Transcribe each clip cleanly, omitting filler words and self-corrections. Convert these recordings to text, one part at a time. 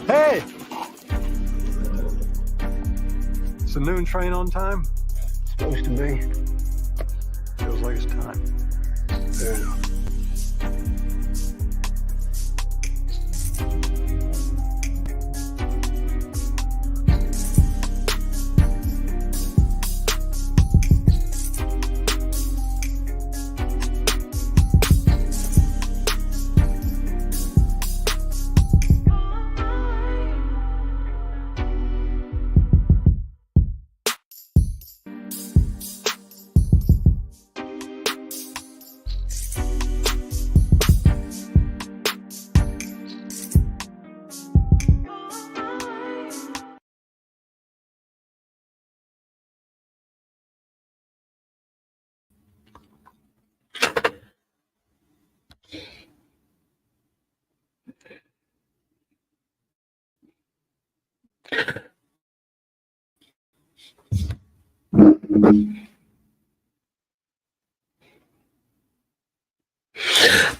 Hey! It's the noon train on time? Supposed to be. Feels like it's time. Fair enough.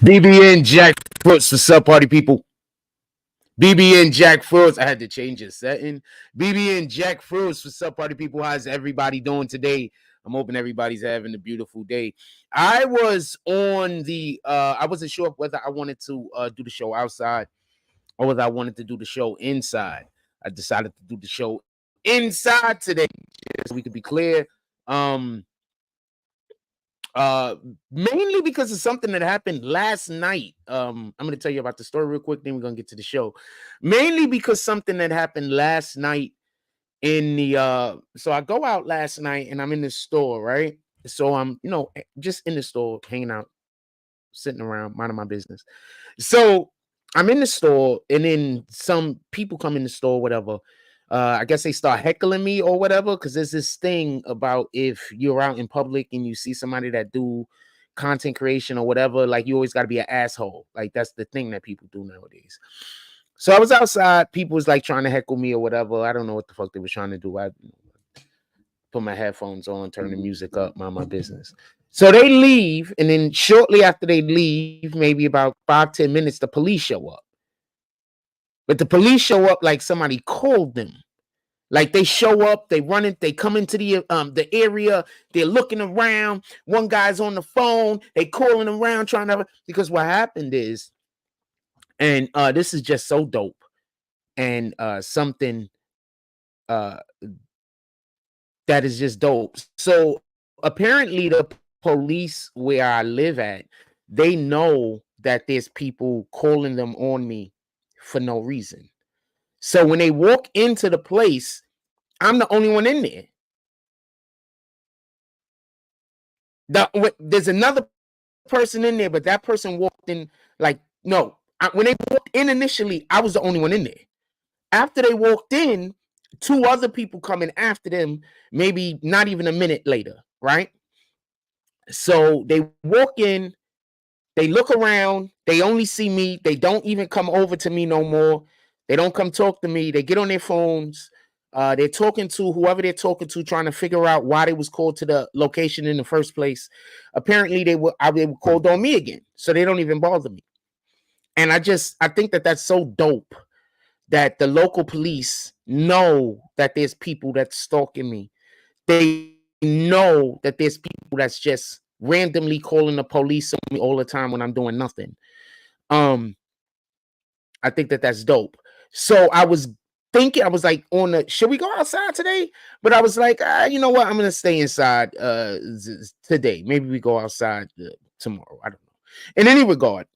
BBN Jackfruits, what's up, party people? BBN Jackfruits, I had to change the setting. BBN Jackfruits, what's up, party people? How's everybody doing today? I'm hoping everybody's having a beautiful day. I was on the, I wasn't sure whether I wanted to do the show outside or whether I wanted to do the show inside. I decided to do the show inside today, so we could be clear. Mainly because of something that happened last night. I'm going to tell you about the story real quick, then we're going to get to the show. Mainly because something that happened last night in the so I go out last night and I'm in the store, right? So I'm, just in the store, hanging out, sitting around, minding my business. So I'm in the store, and then some people come in the store, whatever. I guess they start heckling me or whatever, because there's this thing about if you're out in public and you see somebody that do content creation or whatever, like you always got to be an asshole. Like that's the thing that people do nowadays. So I was outside, people was like trying to heckle me or whatever. I don't know what the fuck they were trying to do. I put my headphones on, turn the music up, mind my business. So they leave, and then shortly after they leave, maybe about 5-10 minutes, the police show up. But the police show up like somebody called them. Like they show up, they run it, they come into the area, they're looking around. One guy's on the phone, they calling around trying to, because what happened is, and this is just so dope, and something that is just dope. So apparently the police where I live at, they know that there's people calling them on me for no reason. So when they walk into the place, I'm the only one in there. There's another person in there, but that person walked in like, no. When they walked in initially, I was the only one in there. After they walked in, 2 other people coming after them, maybe not even a minute later, right? So they walk in, they look around, they only see me, they don't even come over to me no more. They don't come talk to me. They get on their phones. They're talking to whoever they're talking to, trying to figure out why they was called to the location in the first place. Apparently, they were called on me again, so they don't even bother me. And I think that that's so dope that the local police know that there's people that's stalking me. They know that there's people that's just randomly calling the police on me all the time when I'm doing nothing. I think that that's dope. So I was thinking, I was like, should we go outside today? But I was like, you know what? I'm gonna stay inside today. Maybe we go outside tomorrow. I don't know. In any regard,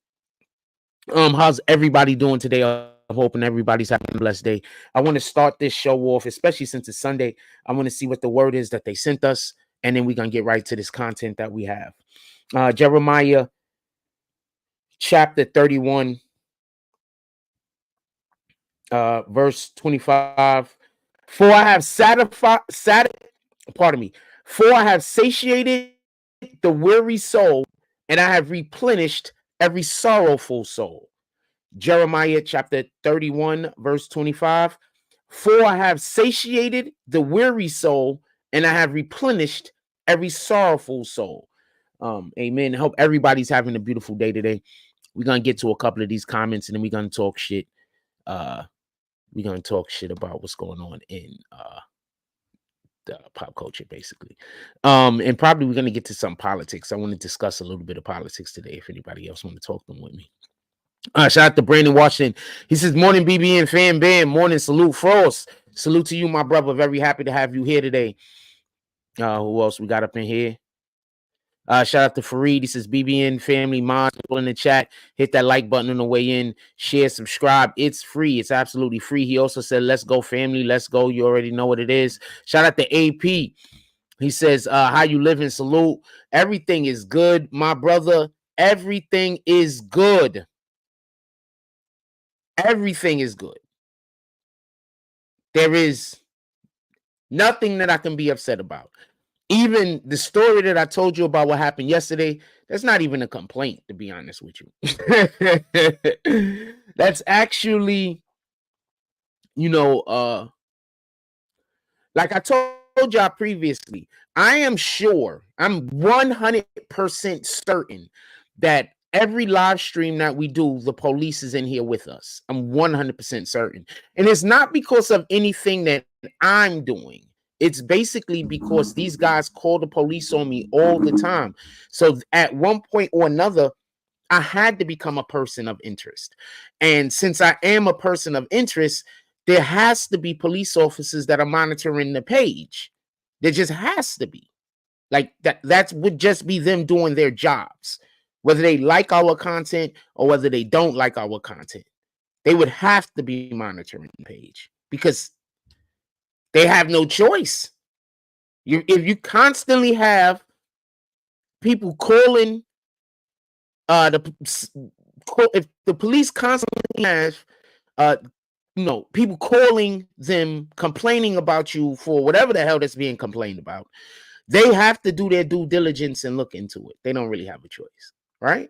how's everybody doing today? I'm hoping everybody's having a blessed day. I want to start this show off, especially since it's Sunday. I want to see what the word is that they sent us, and then we're gonna get right to this content that we have. Jeremiah chapter 31. Verse 25. For I have satiated the weary soul, and I have replenished every sorrowful soul. Jeremiah chapter 31, verse 25. For I have satiated the weary soul, and I have replenished every sorrowful soul. Amen. I hope everybody's having a beautiful day today. We're gonna get to a couple of these comments, and then we're gonna talk shit. we're gonna talk shit about what's going on in the pop culture, basically. And probably we're gonna get to some politics. I want to discuss a little bit of politics today. If anybody else want to talk them with me. Shout out to Brandon Washington. He says, "Morning, BBN fan band. Morning, salute, Frost. Salute to you, my brother. Very happy to have you here today." Who else we got up in here? Shout out to Fareed. He says, "BBN family, mods, people in the chat. Hit that like button on the way in. Share, subscribe. It's free. It's absolutely free." He also said, "Let's go, family. Let's go." You already know what it is. Shout out to AP. He says, "How you living? Salute. Everything is good, my brother. Everything is good. Everything is good. There is nothing that I can be upset about. Even the story that I told you about what happened yesterday, that's not even a complaint, to be honest with you. That's actually, like I told y'all previously, I am sure, I'm 100% certain that every live stream that we do, the police is in here with us. I'm 100% certain. And it's not because of anything that I'm doing. It's basically because these guys call the police on me all the time. So at one point or another, I had to become a person of interest. And since I am a person of interest, there has to be police officers that are monitoring the page. There just has to be. Like that would just be them doing their jobs. Whether they like our content or whether they don't like our content, they would have to be monitoring the page because they have no choice. If you constantly have people calling, if the police constantly have, people calling them, complaining about you for whatever the hell that's being complained about, they have to do their due diligence and look into it. They don't really have a choice, right?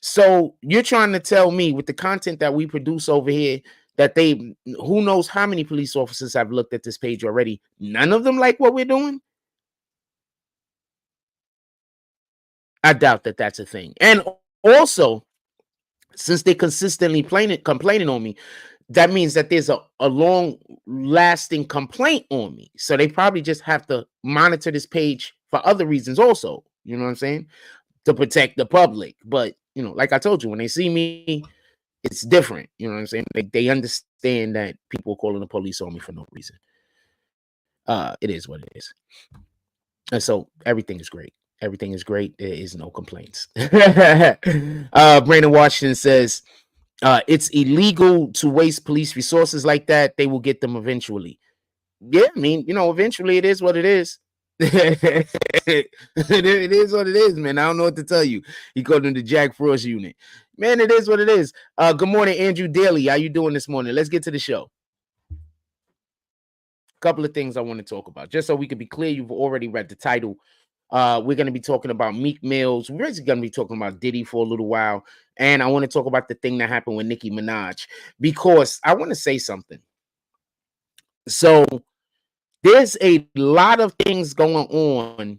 So you're trying to tell me with the content that we produce over here that who knows how many police officers have looked at this page already? None of them like what we're doing? I doubt that that's a thing. And also, since they consistently complaining on me, that means that there's a long lasting complaint on me. So they probably just have to monitor this page for other reasons also. You know what I'm saying? To protect the public. But, like I told you, when they see me, it's different. You know what I'm saying? They understand that people are calling the police on me for no reason. It is what it is. And so everything is great. Everything is great. There is no complaints. Brandon Washington says, "It's illegal to waste police resources like that. They will get them eventually." Yeah, I mean, eventually it is what it is. It is what it is, man. I don't know what to tell you. He called him the Jack Frost unit. Man, it is what it is. Good morning, Andrew Daly. How you doing this morning? Let's get to the show. A couple of things I want to talk about. Just so we can be clear, you've already read the title. We're going to be talking about Meek Mills. We're actually going to be talking about Diddy for a little while. And I want to talk about the thing that happened with Nicki Minaj. Because I want to say something. So there's a lot of things going on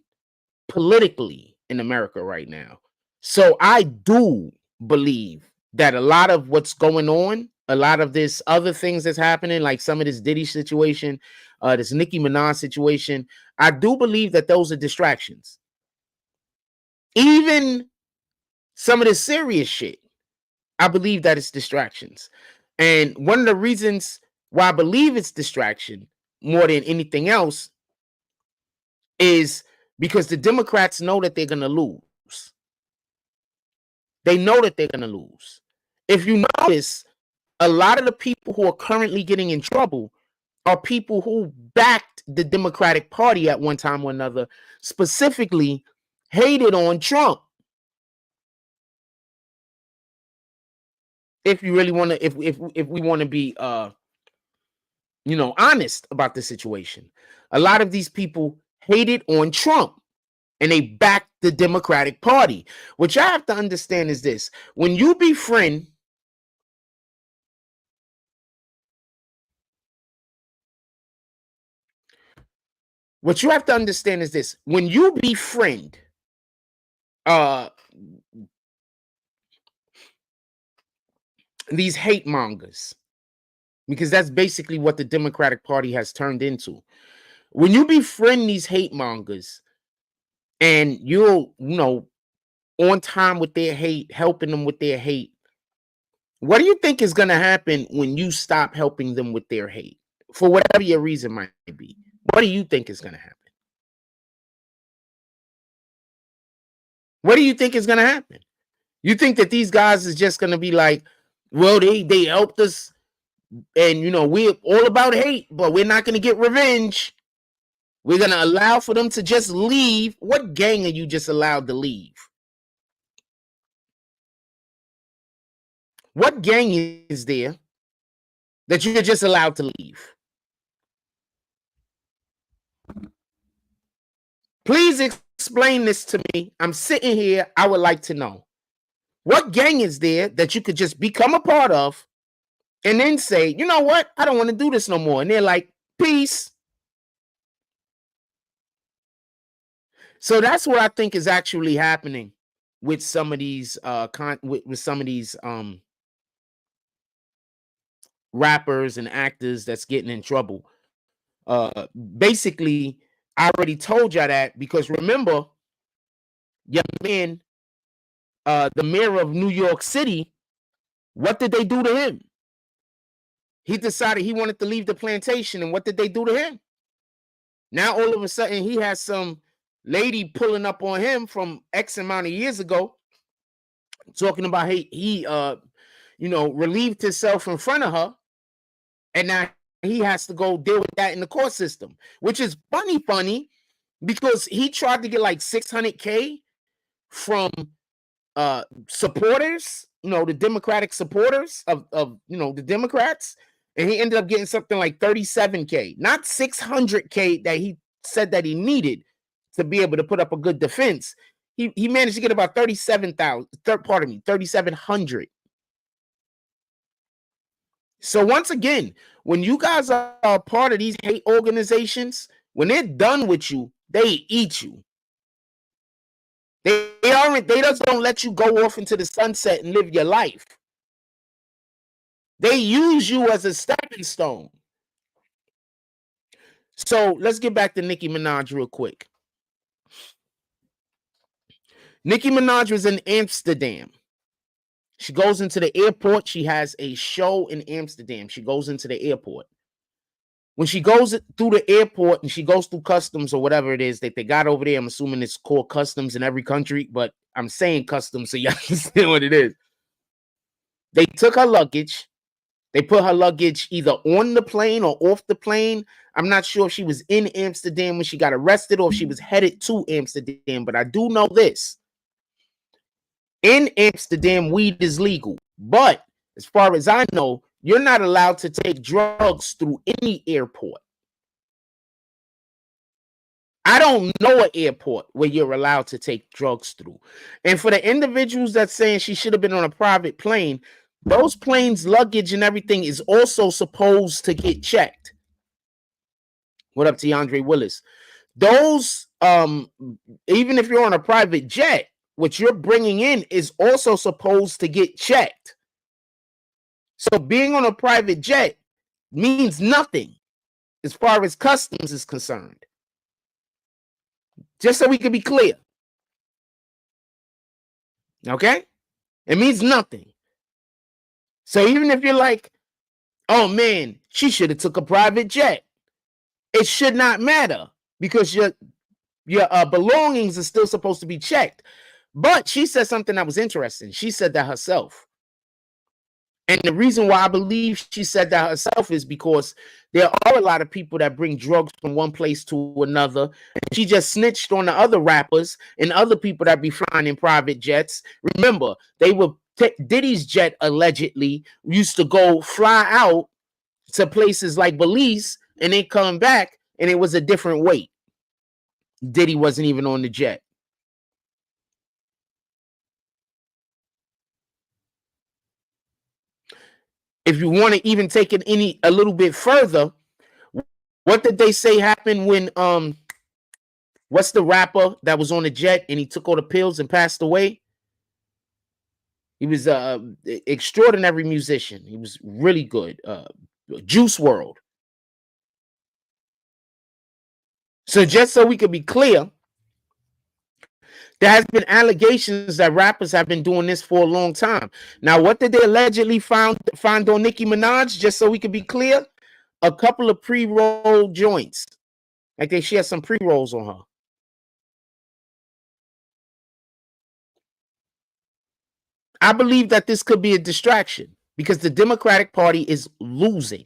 politically in America right now. So I do believe that a lot of what's going on, a lot of this other things that's happening, like some of this Diddy situation, this Nicki Minaj situation, I do believe that those are distractions. Even some of the serious shit, I believe that it's distractions. And one of the reasons why I believe it's distraction more than anything else is because the Democrats know that they're going to lose. They know that they're going to lose. If you notice, a lot of the people who are currently getting in trouble are people who backed the Democratic Party at one time or another, specifically hated on Trump. If you really want to, if we want to be honest about the situation, a lot of these people hated on Trump and they backed the Democratic Party. What you have to understand is this: when you befriend what you have to understand is this: when you befriend these hate mongers, because that's basically what the Democratic Party has turned into. When you befriend these hate mongers and you're, on time with their hate, helping them with their hate, what do you think is going to happen when you stop helping them with their hate? For whatever your reason might be. What do you think is going to happen? What do you think is going to happen? You think that these guys is just going to be like, well, they helped us, and we're all about hate, but we're not going to get revenge. We're going to allow for them to just leave. What gang are you just allowed to leave? What gang is there that you're just allowed to leave? Please explain this to me. I'm sitting here. I would like to know. What gang is there that you could just become a part of and then say, you know what? I don't want to do this no more. And they're like, peace. So that's what I think is actually happening with some of these with some of these rappers and actors that's getting in trouble. Basically, I already told y'all that, because remember, your man, the mayor of New York City, what did they do to him? He decided he wanted to leave the plantation, and what did they do to him? Now all of a sudden he has some lady pulling up on him from X amount of years ago, talking about he relieved himself in front of her, and now he has to go deal with that in the court system, which is funny because he tried to get like $600K from supporters, the Democratic supporters of the Democrats, and he ended up getting something like $37K, not $600K that he said that he needed to be able to put up a good defense. He managed to get about $3,700. So once again, when you guys are a part of these hate organizations, when they're done with you, they eat you. They just don't let you go off into the sunset and live your life. They use you as a stepping stone. So let's get back to Nicki Minaj real quick. Nicki Minaj was in Amsterdam. She goes into the airport. She has a show in Amsterdam. She goes into the airport. When she goes through the airport and she goes through customs or whatever it is that they got over there, I'm assuming it's called customs in every country, but I'm saying customs so you understand what it is. They took her luggage. They put her luggage either on the plane or off the plane. I'm not sure if she was in Amsterdam when she got arrested or if she was headed to Amsterdam, but I do know this. In Amsterdam, weed is legal, but as far as I know, you're not allowed to take drugs through any airport. I don't know an airport where you're allowed to take drugs through. And for the individuals that's saying she should have been on a private plane, those planes' luggage and everything is also supposed to get checked. What up to DeAndre Willis? Those, even if you're on a private jet, what you're bringing in is also supposed to get checked. So being on a private jet means nothing as far as customs is concerned. Just so we can be clear. Okay? It means nothing. So even if you're like, oh man, she should have took a private jet, it should not matter because your belongings are still supposed to be checked. But she said something that was interesting. She said that herself. And the reason why I believe she said that herself is because there are a lot of people that bring drugs from one place to another. And she just snitched on the other rappers and other people that be flying in private jets. Remember, they were Diddy's jet allegedly used to go fly out to places like Belize and then come back and it was a different weight. Diddy wasn't even on the jet. If you want to even take it a little bit further, what did they say happened when what's the rapper that was on the jet and he took all the pills and passed away? He was extraordinary musician. He was really good. Juice World. So just so we could be clear, there has been allegations that rappers have been doing this for a long time. Now, what did they allegedly find on Nicki Minaj? Just so we could be clear, a couple of pre-roll joints. Like she has some pre-rolls on her. I believe that this could be a distraction because the Democratic Party is losing.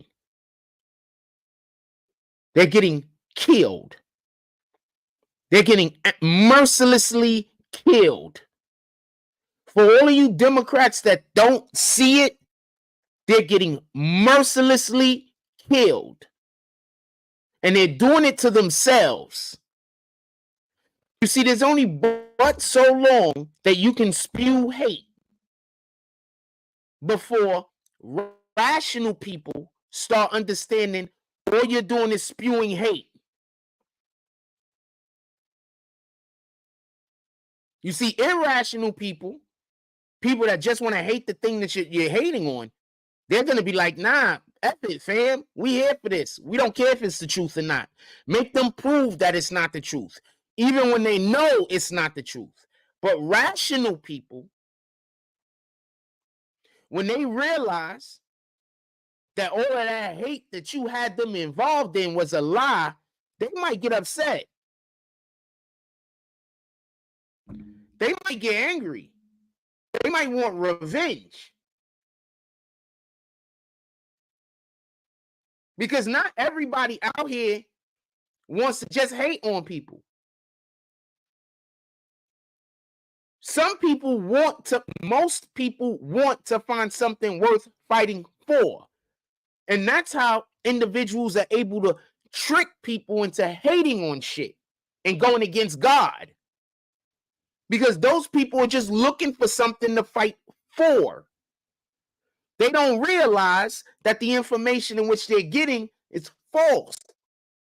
They're getting killed. They're getting mercilessly killed. For all of you Democrats that don't see it, they're getting mercilessly killed. And they're doing it to themselves. You see, there's only but so long that you can spew hate before rational people start understanding all you're doing is spewing hate. You see, irrational people, people that just want to hate the thing that you're hating on, they're going to be like, nah, F it, fam. We here for this. We don't care if it's the truth or not. Make them prove that it's not the truth, even when they know it's not the truth. But rational people, when they realize that all of that hate that you had them involved in was a lie, they might get upset. They might get angry. They might want revenge. Because not everybody out here wants to just hate on people. Most people want to find something worth fighting for. And that's how individuals are able to trick people into hating on shit and going against God. Because those people are just looking for something to fight for. They don't realize that the information in which they're getting is false.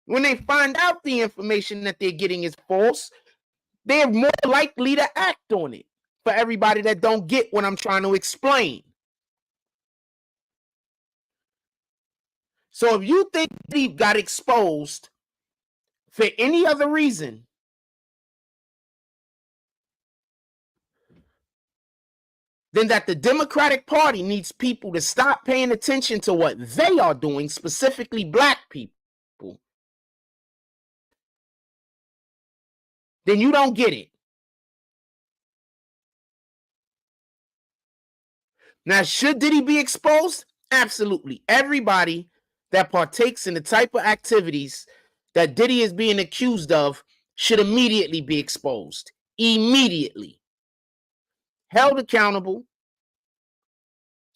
When they find out the information that they're getting is false, they're more likely to act on it. For everybody that don't get what I'm trying to explain. So if you think he got exposed for any other reason, then that the Democratic Party needs people to stop paying attention to what they are doing, specifically black people, then you don't get it. Now, should Diddy be exposed? Absolutely. Everybody that partakes in the type of activities that Diddy is being accused of should immediately be exposed. Immediately. Held accountable.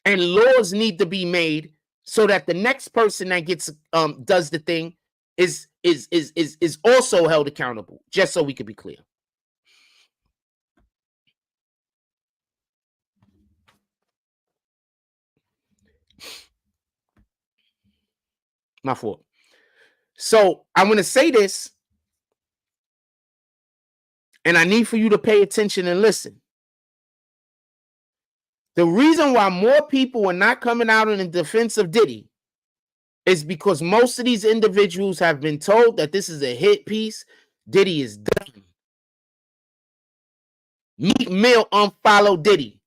And laws need to be made so that the next person that gets does the thing is also held accountable. Just so we could be clear. My fault. So I'm going to say this, and I need for you to pay attention and listen. The reason why more people are not coming out in defense of Diddy is because most of these individuals have been told that this is a hit piece. Diddy is done. Meek Mill unfollowed Diddy.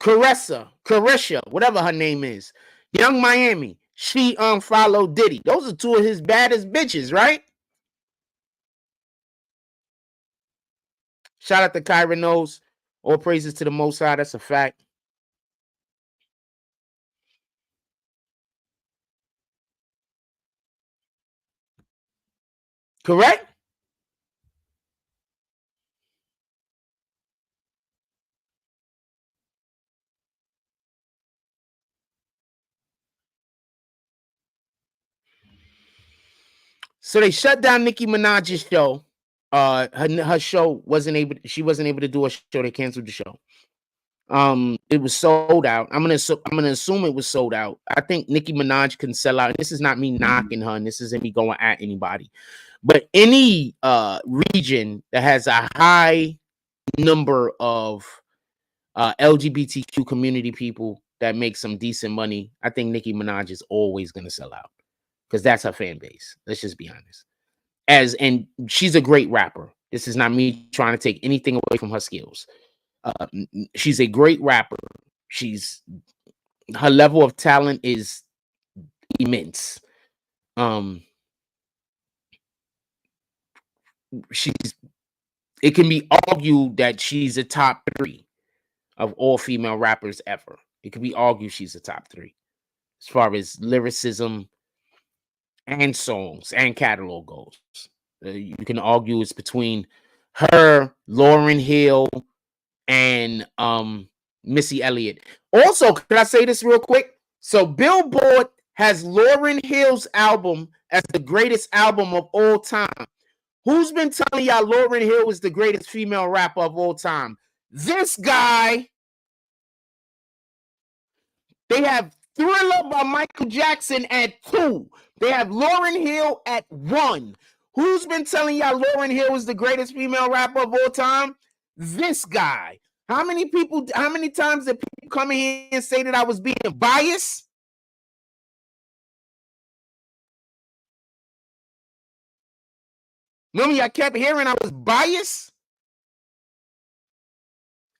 Caresha, whatever her name is, Young Miami, she unfollowed Diddy. Those are two of his baddest bitches, right? Shout out to Kyra Knows. All praises to the Most High. That's a fact. Correct? So they shut down Nicki Minaj's show. Her show she wasn't able to do a show. They canceled the show. It was sold out. I'm gonna assume it was sold out. I think Nicki Minaj can sell out. This is not me knocking her, and this isn't me going at anybody. But any region that has a high number of LGBTQ community people that make some decent money, I think Nicki Minaj is always going to sell out because that's her fan base. Let's just be honest. And she's a great rapper. This is not me trying to take anything away from her skills. She's a great rapper. Her level of talent is immense. It can be argued that she's a top 3 of all female rappers ever. It could be argued she's a top 3 as far as lyricism and songs and catalog goes. You can argue it's between her, Lauryn Hill, and Missy Elliott. Also, can I say this real quick? So Billboard has Lauryn Hill's album as the greatest album of all time. Who's been telling y'all Lauryn Hill is the greatest female rapper of all time? This guy. They have Thriller by Michael Jackson at 2. They have Lauryn Hill at 1. Who's been telling y'all Lauryn Hill is the greatest female rapper of all time? This guy. How many times did people come in here and say that I was being biased? Remember, I kept hearing I was biased?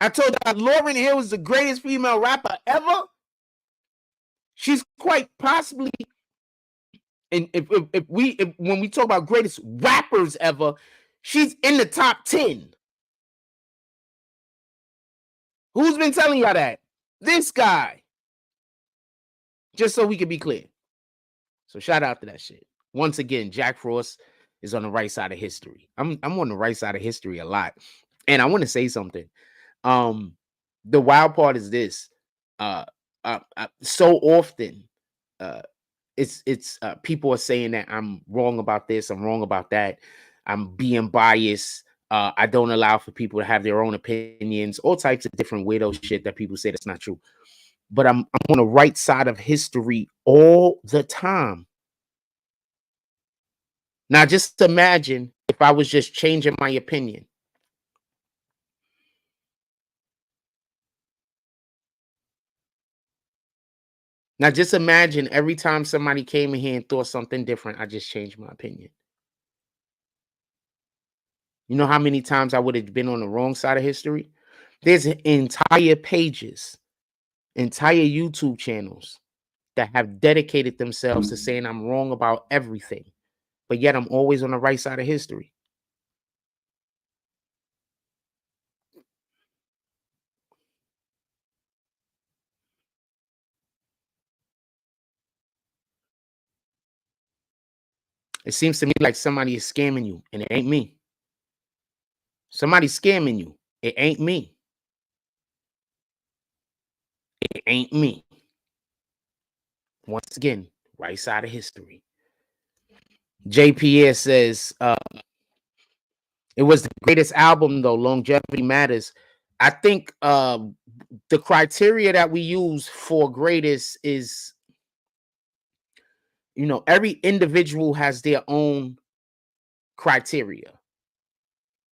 I told y'all Lauryn Hill is the greatest female rapper ever. She's quite possibly, and when we talk about greatest rappers ever, she's in the top 10. Who's been telling y'all that? This guy. Just so we can be clear. So shout out to that shit. Once again, Jack Frost is on the right side of history. I'm on the right side of history a lot. And I want to say something. The wild part is this. So often, it's people are saying that I'm wrong about this, I'm wrong about that, I'm being biased. I don't allow for people to have their own opinions, all types of different weirdo shit that people say that's not true. But I'm on the right side of history all the time. Now, just imagine if I was just changing my opinion. Now, just imagine every time somebody came in here and thought something different, I just changed my opinion. You know how many times I would have been on the wrong side of history? There's entire pages, entire YouTube channels that have dedicated themselves to saying I'm wrong about everything, but yet I'm always on the right side of history. It seems to me like somebody is scamming you, and it ain't me. Somebody's scamming you. It ain't me. It ain't me. Once again, right side of history. JPS says, it was the greatest album, though. Longevity matters. I think the criteria that we use for greatest is, every individual has their own criteria.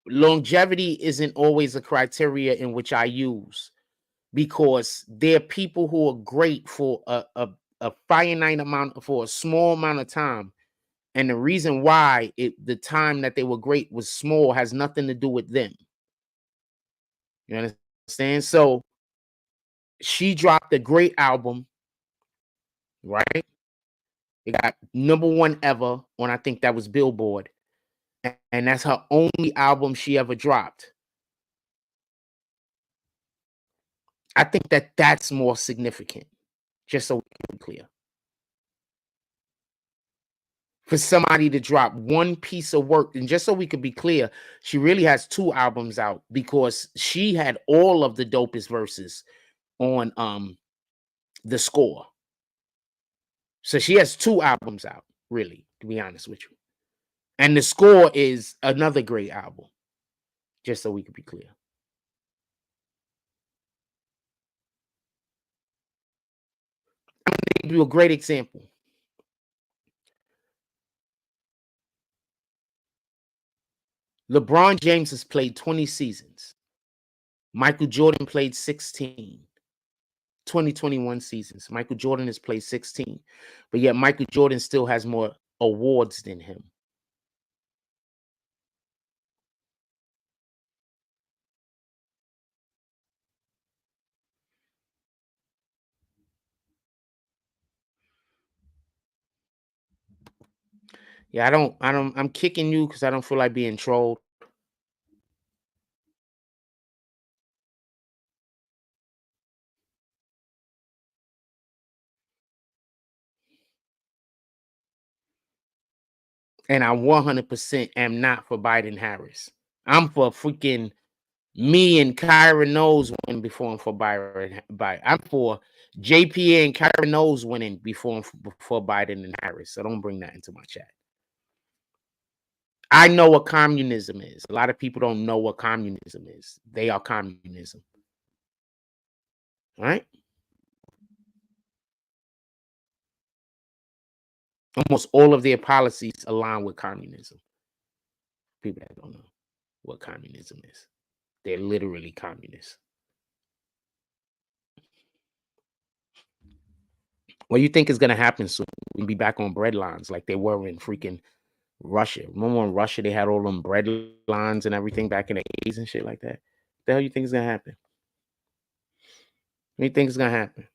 Longevity isn't always a criteria in which I use, because there are people who are great for a finite amount, for a small amount of time. And the reason why the time that they were great was small has nothing to do with them. You understand? So she dropped a great album, right? It got #1 ever on, I think that was Billboard. And that's her only album she ever dropped. I think that that's more significant, just so we can be clear. For somebody to drop one piece of work, and just so we could be clear, she really has 2 albums out, because she had all of the dopest verses on The Score. So she has 2 albums out, really, to be honest with you. And The Score is another great album, just so we could be clear. I'm going to give you a great example. LeBron James has played 20 seasons. Michael Jordan played 16. 2021 seasons. Michael Jordan has played 16. But yet Michael Jordan still has more awards than him. Yeah, I'm kicking you because I don't feel like being trolled. And I 100% am not for Biden Harris. I'm for freaking me and Kyra Knowles winning before I'm for Biden. I'm for JPA and Kyra Knowles winning before Biden and Harris. So don't bring that into my chat. I know what communism is. A lot of people don't know what communism is. They are communism. All right? Almost all of their policies align with communism. People that don't know what communism is. They're literally communists. What do you think is going to happen soon? We'll be back on bread lines like they were in freaking Russia. Remember when Russia, they had all them bread lines and everything back in the 80s and shit like that? What the hell you think is going to happen? What do you think is going to happen?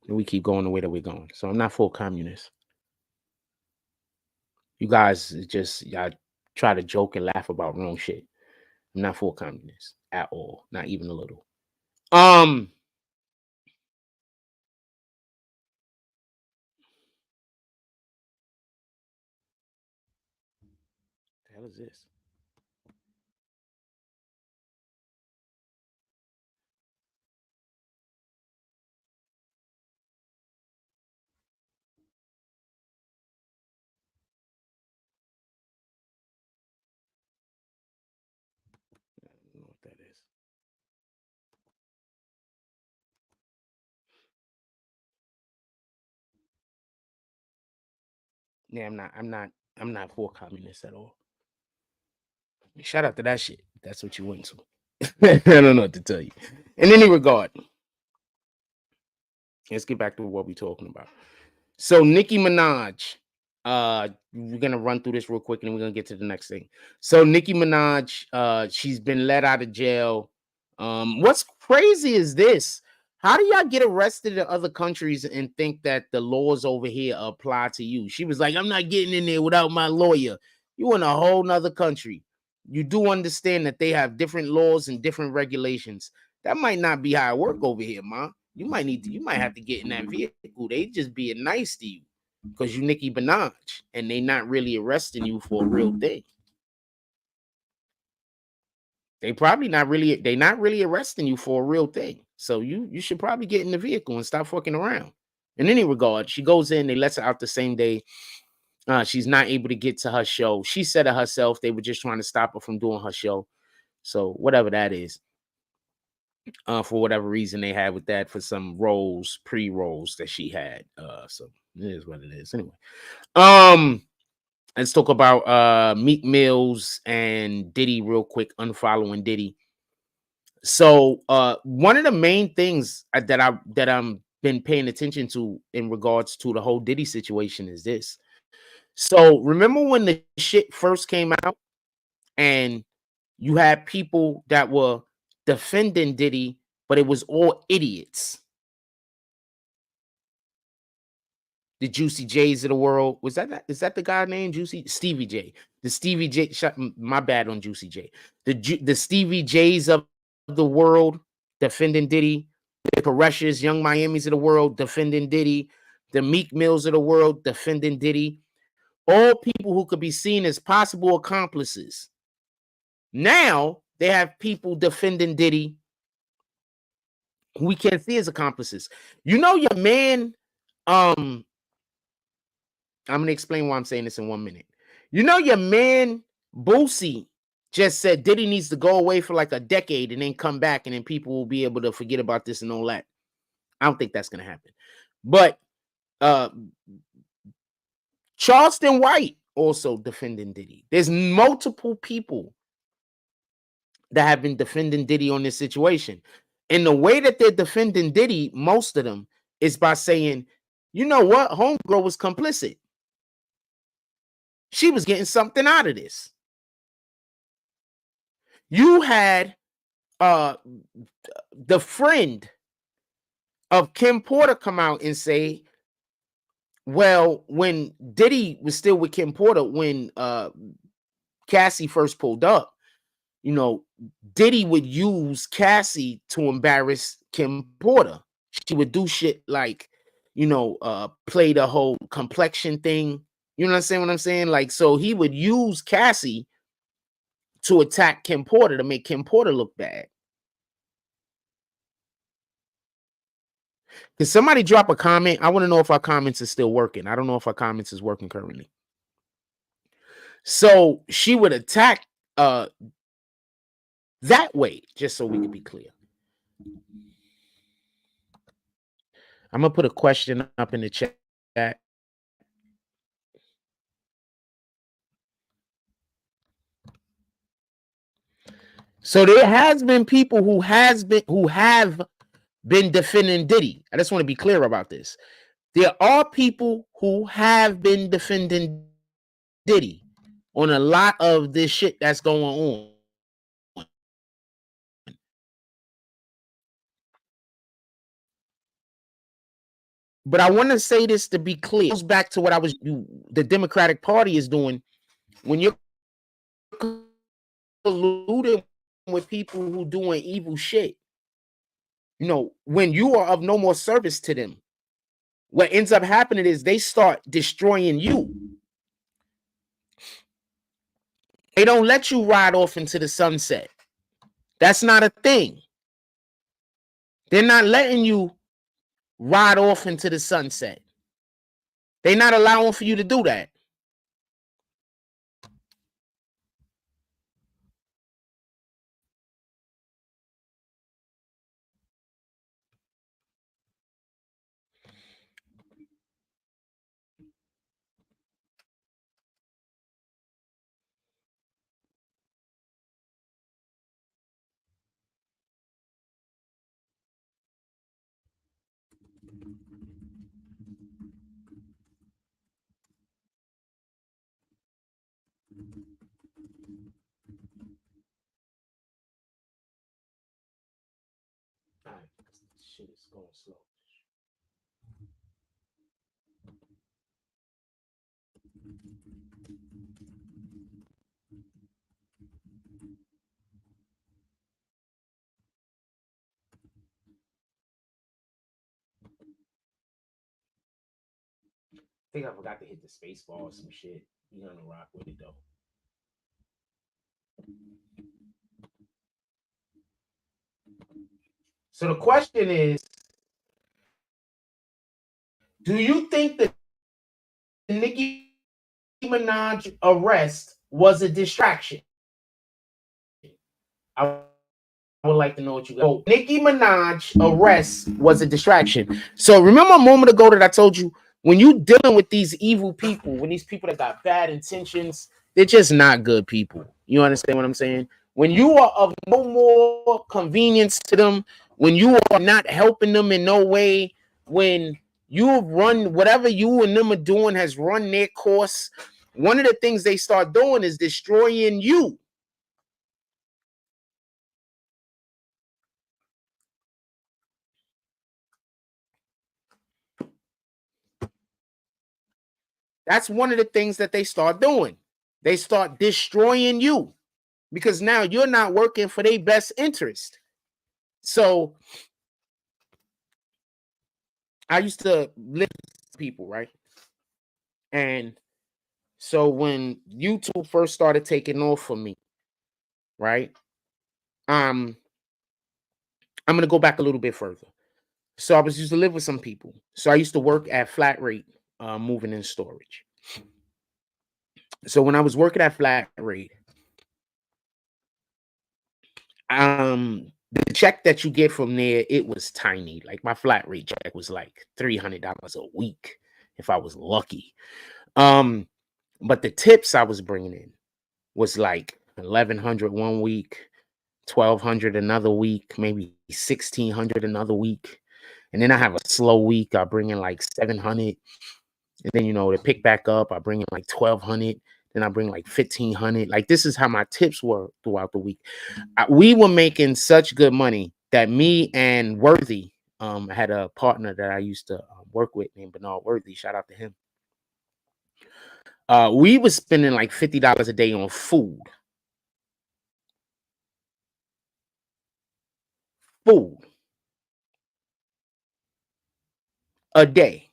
And we keep going the way that we're going. So I'm not full communist. You guys just, y'all try to joke and laugh about wrong shit. I'm not full communist at all. Not even a little. The hell is this? I don't know what that is. Yeah, I'm not for communist at all. Shout out to that shit. That's what you went to. I don't know what to tell you. In any regard, let's get back to what we're talking about. So Nicki Minaj, we're gonna run through this real quick and then we're gonna get to the next thing. So Nicki Minaj, she's been let out of jail. What's crazy is this. How do y'all get arrested in other countries and think that the laws over here apply to you? She was like, I'm not getting in there without my lawyer. You in a whole nother country. You do understand that they have different laws and different regulations. That might not be how it work over here, ma. You might have to get in that vehicle. They just being nice to you because you Nicki Minaj and they not really arresting you for a real thing. They not really arresting you for a real thing. So you should probably get in the vehicle and stop fucking around. In any regard, she goes in, they let her out the same day. She's not able to get to her show. She said it herself. They were just trying to stop her from doing her show. So whatever that is, for whatever reason they had with that, for some pre-rolls that she had. So it is what it is. Anyway, let's talk about Meek Mills and Diddy real quick, unfollowing Diddy. So one of the main things that I'm been paying attention to in regards to the whole Diddy situation is this. So remember when the shit first came out and you had people that were defending Diddy, but it was all idiots. The Juicy J's of the world. Is that the guy named Stevie J? The Stevie J, my bad on Juicy J. The Stevie J's of the world defending Diddy. The Pareshas, Young Miamis of the world defending Diddy. The Meek Mills of the world defending Diddy. All people who could be seen as possible accomplices. Now they have people defending Diddy who we can't see as accomplices. You know your man, I'm going to explain why I'm saying this in 1 minute. You know your man, Boosie, just said Diddy needs to go away for like a decade and then come back and then people will be able to forget about this and all that. I don't think that's going to happen. But Charleston White also defending Diddy. There's multiple people that have been defending Diddy on this situation. And the way that they're defending Diddy, most of them, is by saying, you know what? Homegirl was complicit. She was getting something out of this. You had the friend of Kim Porter come out and say, well, when Diddy was still with Kim Porter, when Cassie first pulled up, you know, Diddy would use Cassie to embarrass Kim Porter. She would do shit like, you know, play the whole complexion thing. You know what I'm saying? Like, so he would use Cassie to attack Kim Porter to make Kim Porter look bad. Can somebody drop a comment? I want to know if our comments are still working. I don't know if our comments is working currently. So she would attack that way, just so we can be clear. I'm gonna put a question up in the chat. So there has been people who have been defending Diddy. I just want to be clear about this. There are people who have been defending Diddy on a lot of this shit that's going on. But I want to say this to be clear. It goes back to what the Democratic Party is doing when you're colluding with people who doing evil shit. You know, when you are of no more service to them, what ends up happening is they start destroying you. They don't let you ride off into the sunset. That's not a thing. They're not letting you ride off into the sunset. They're not allowing for you to do that. Shit is going slow. I think I forgot to hit the space bar or some shit. You're gonna rock with it though. So the question is, do you think that the Nicki Minaj arrest was a distraction? I would like to know what you got. So Nicki Minaj arrest was a distraction. So remember a moment ago that I told you, when you dealing with these evil people, when these people that got bad intentions, they're just not good people. You understand what I'm saying? When you are of no more convenience to them, when you are not helping them in no way, when you run whatever you and them are doing has run their course, one of the things they start doing is destroying you. That's one of the things that they start doing. They start destroying you because now you're not working for their best interest. So I used to live with people, right? And so when YouTube first started taking off for me, right? I'm gonna go back a little bit further. So I was used to live with some people. So I used to work at Flat Rate, moving and storage. So when I was working at Flat Rate, the check that you get from there, it was tiny. Like my Flat Rate check was like $300 a week. if I was lucky. But the tips I was bringing in was like 1,100 one week, 1,200 another week, maybe 1,600 another week. And then I have a slow week. I bring in like 700. And then, to pick back up, I bring in like 1,200. Then I bring like 1,500. Like, this is how my tips were throughout the week. We were making such good money that me and Worthy, I had a partner that I used to work with named Bernard Worthy. Shout out to him. We was spending like $50 a day on food. Food. A day.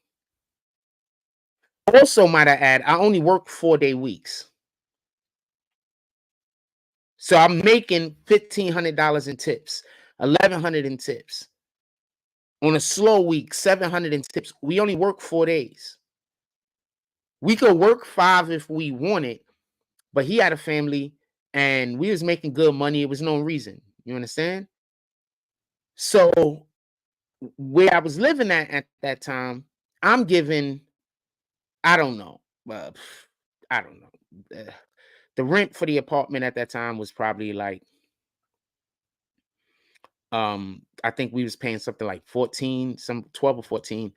Also, might I add, I only work 4-day weeks. So I'm making $1,500 in tips, $1,100 in tips. On a slow week, $700 in tips. We only work 4 days. We could work 5 if we wanted, but he had a family and we was making good money. It was no reason. You understand? So where I was living at that time, I'm giving, I don't know. I don't know. The rent for the apartment at that time was probably like, I think we was paying something like 14, some 12 or 14.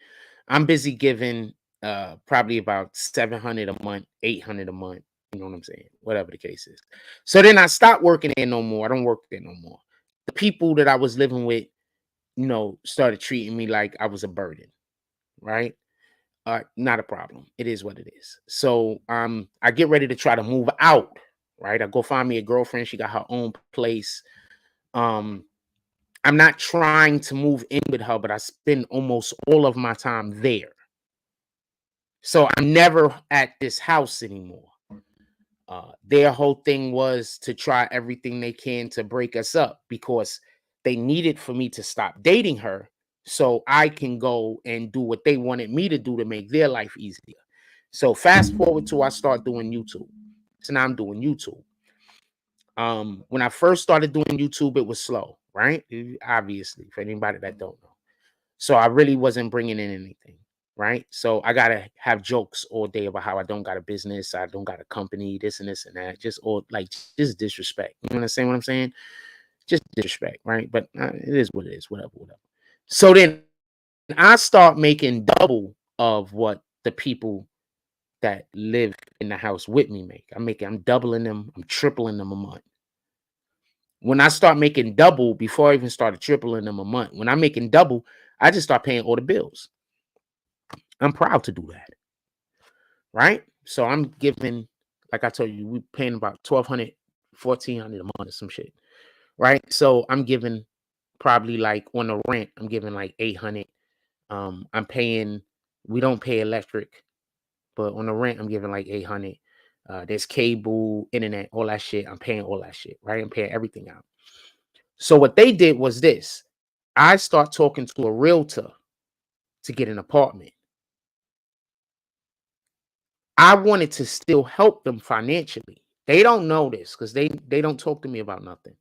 I'm busy giving probably about 700 a month, 800 a month. You know what I'm saying? Whatever the case is. So then I stopped working there no more. I don't work there no more. The people that I was living with, started treating me like I was a burden, right? Not a problem. It is what it is. So I get ready to try to move out, right? I go find me a girlfriend. She got her own place. I'm not trying to move in with her, but I spend almost all of my time there. So I'm never at this house anymore. Their whole thing was to try everything they can to break us up because they needed for me to stop dating her so I can go and do what they wanted me to do to make their life easier. So fast forward to I start doing YouTube. So now I'm doing YouTube. When I first started doing YouTube, it was slow, right? Obviously, for anybody that don't know. So I really wasn't bringing in anything, right? So I gotta have jokes all day about how I don't got a business, I don't got a company, this and this and that, just disrespect. You understand what I'm saying? Just disrespect, right? But it is what it is, whatever. So then I start making double of what the people that live in the house with me make. I'm doubling them, I'm tripling them a month. When I start making double, before I even started tripling them a month, when I'm making double, I just start paying all the bills. I'm proud to do that. Right? So I'm giving, like I told you, we're paying about 1,200, 1,400 a month or some shit. Right? So I'm giving probably like on the rent, I'm giving like 800. We don't pay electric, but on the rent, I'm giving like 800. There's cable, internet, all that shit. I'm paying all that shit, right? I'm paying everything out. So what they did was this. I start talking to a realtor to get an apartment. I wanted to still help them financially. They don't know this because they don't talk to me about nothing.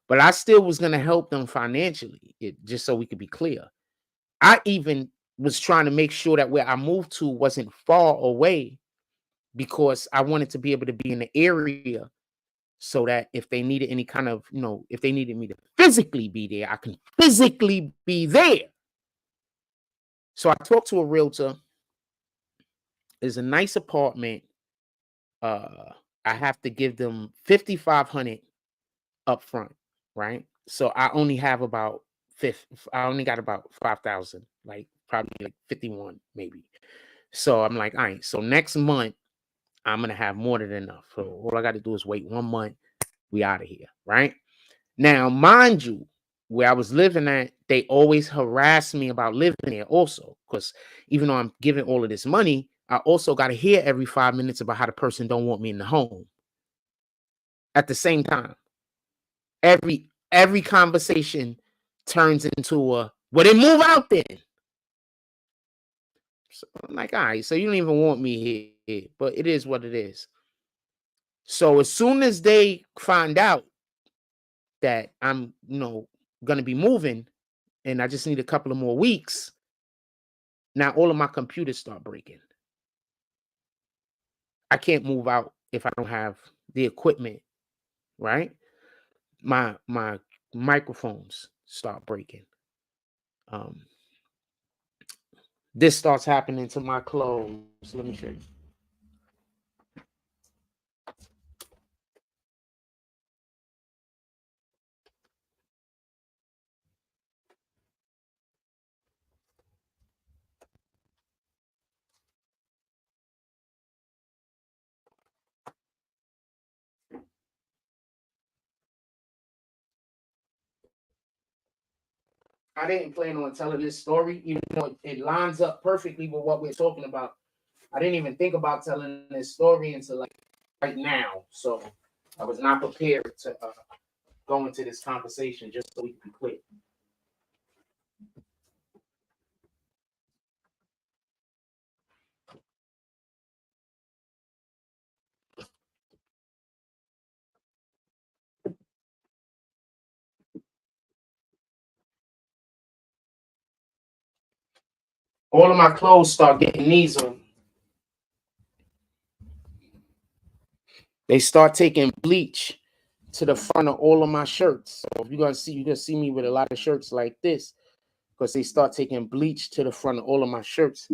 But I still was going to help them financially, just so we could be clear. I even was trying to make sure that where I moved to wasn't far away because I wanted to be able to be in the area so that if they needed any kind of, if they needed me to physically be there, I can physically be there. So I talked to a realtor. It's a nice apartment. I have to give them 5,500 up front, right? So I only have about I only got about 5,000, like probably like 51 maybe. So I'm like, all right, so next month I'm gonna have more than enough. So all I got to do is wait 1 month. We out of here, right? Now, mind you, where I was living at, they always harass me about living there also, because even though I'm giving all of this money, I also got to hear every 5 minutes about how the person don't want me in the home. At the same time, every conversation turns into a, well, then move out then. So I'm like, all right, so you don't even want me here, but it is what it is. So as soon as they find out that I'm, gonna be moving and I just need a couple of more weeks, Now all of my computers start breaking. I can't move out if I don't have the equipment, right? My microphones start breaking. This starts happening to my clothes. Let me show you. I didn't plan on telling this story, even though it lines up perfectly with what we're talking about. I didn't even think about telling this story until like right now. So I was not prepared to go into this conversation, just so we can be clear. All of my clothes start getting knees on. They start taking bleach to the front of all of my shirts. So if you're gonna see me with a lot of shirts like this, because they start taking bleach to the front of all of my shirts.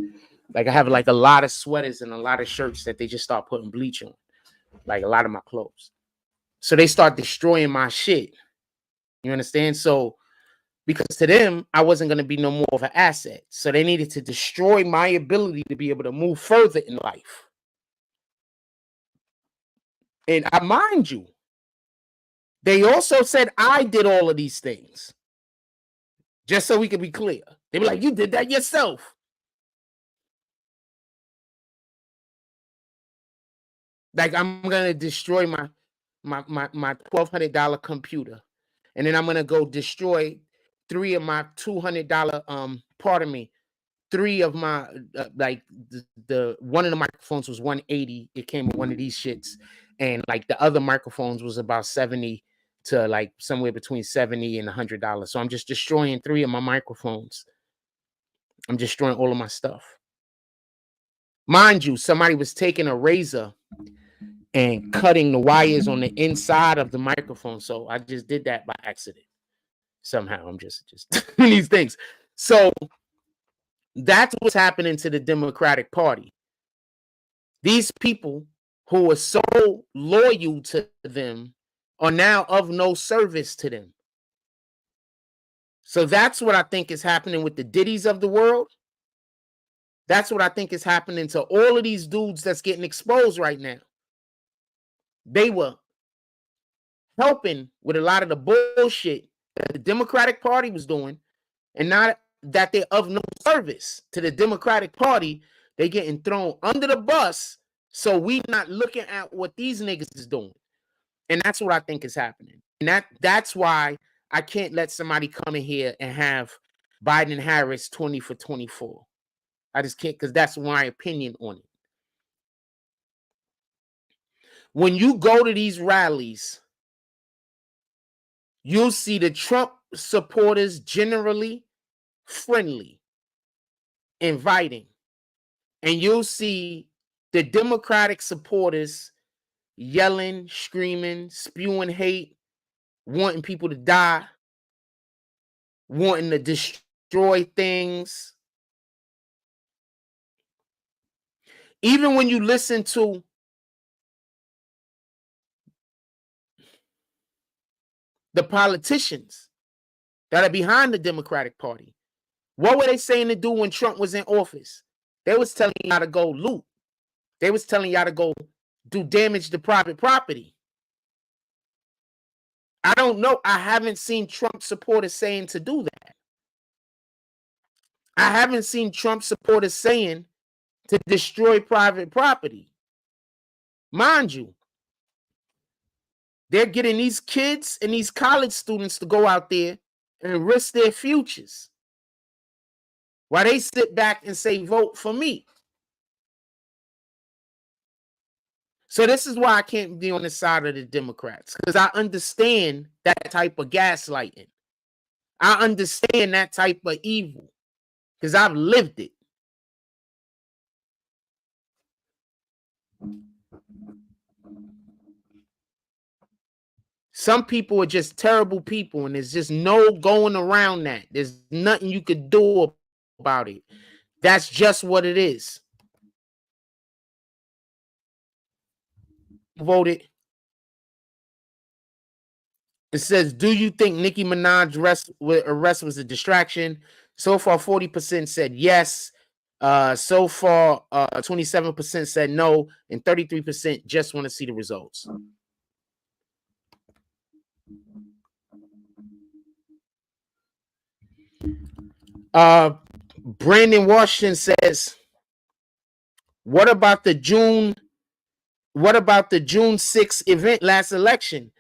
Like I have like a lot of sweaters and a lot of shirts that they just start putting bleach on, like a lot of my clothes. So they start destroying my shit. You understand? So because to them, I wasn't going to be no more of an asset. So they needed to destroy my ability to be able to move further in life. And I mind you, they also said I did all of these things. Just so we can be clear. They were like, you did that yourself. Like I'm going to destroy my $1,200 computer. And then I'm going to go destroy 3 of my $200, pardon me, 3 of my like the one of the microphones was $180. It came with one of these shits, and like the other microphones was about $70 to like somewhere between $70 and $100. So I'm just destroying 3 of my microphones. I'm destroying all of my stuff. Mind you, somebody was taking a razor and cutting the wires on the inside of the microphone. So I just did that by accident. Somehow I'm just these things. So that's what's happening to the Democratic Party. These people who were so loyal to them are now of no service to them. So that's what I think is happening with the Diddys of the world. That's what I think is happening to all of these dudes that's getting exposed right now. They were helping with a lot of the bullshit that the Democratic Party was doing, and not that they're of no service to the Democratic Party. They getting thrown under the bus, so we not looking at what these niggas is doing. And that's what I think is happening. And that's why I can't let somebody come in here and have Biden and Harris 20 for 24. I just can't, because that's my opinion on it. When you go to these rallies, you'll see the Trump supporters generally friendly, inviting. And you'll see the Democratic supporters yelling, screaming, spewing hate, wanting people to die, wanting to destroy things. Even when you listen to the politicians that are behind the Democratic Party, what were they saying to do when Trump was in office? They was telling y'all to go loot. They was telling y'all to go do damage to private property. I don't know. I haven't seen Trump supporters saying to do that. I haven't seen Trump supporters saying to destroy private property. Mind you, they're getting these kids and these college students to go out there and risk their futures while they sit back and say, vote for me. So this is why I can't be on the side of the Democrats, because I understand that type of gaslighting. I understand that type of evil because I've lived it. Some people are just terrible people, and there's just no going around that. There's nothing you could do about it. That's just what it is. Voted. It says, do you think Nicki Minaj arrest was a distraction? So far, 40% said yes. So far, 27% said no, and 33% just want to see the results. Brandon Washington says, what about the June 6th event last election?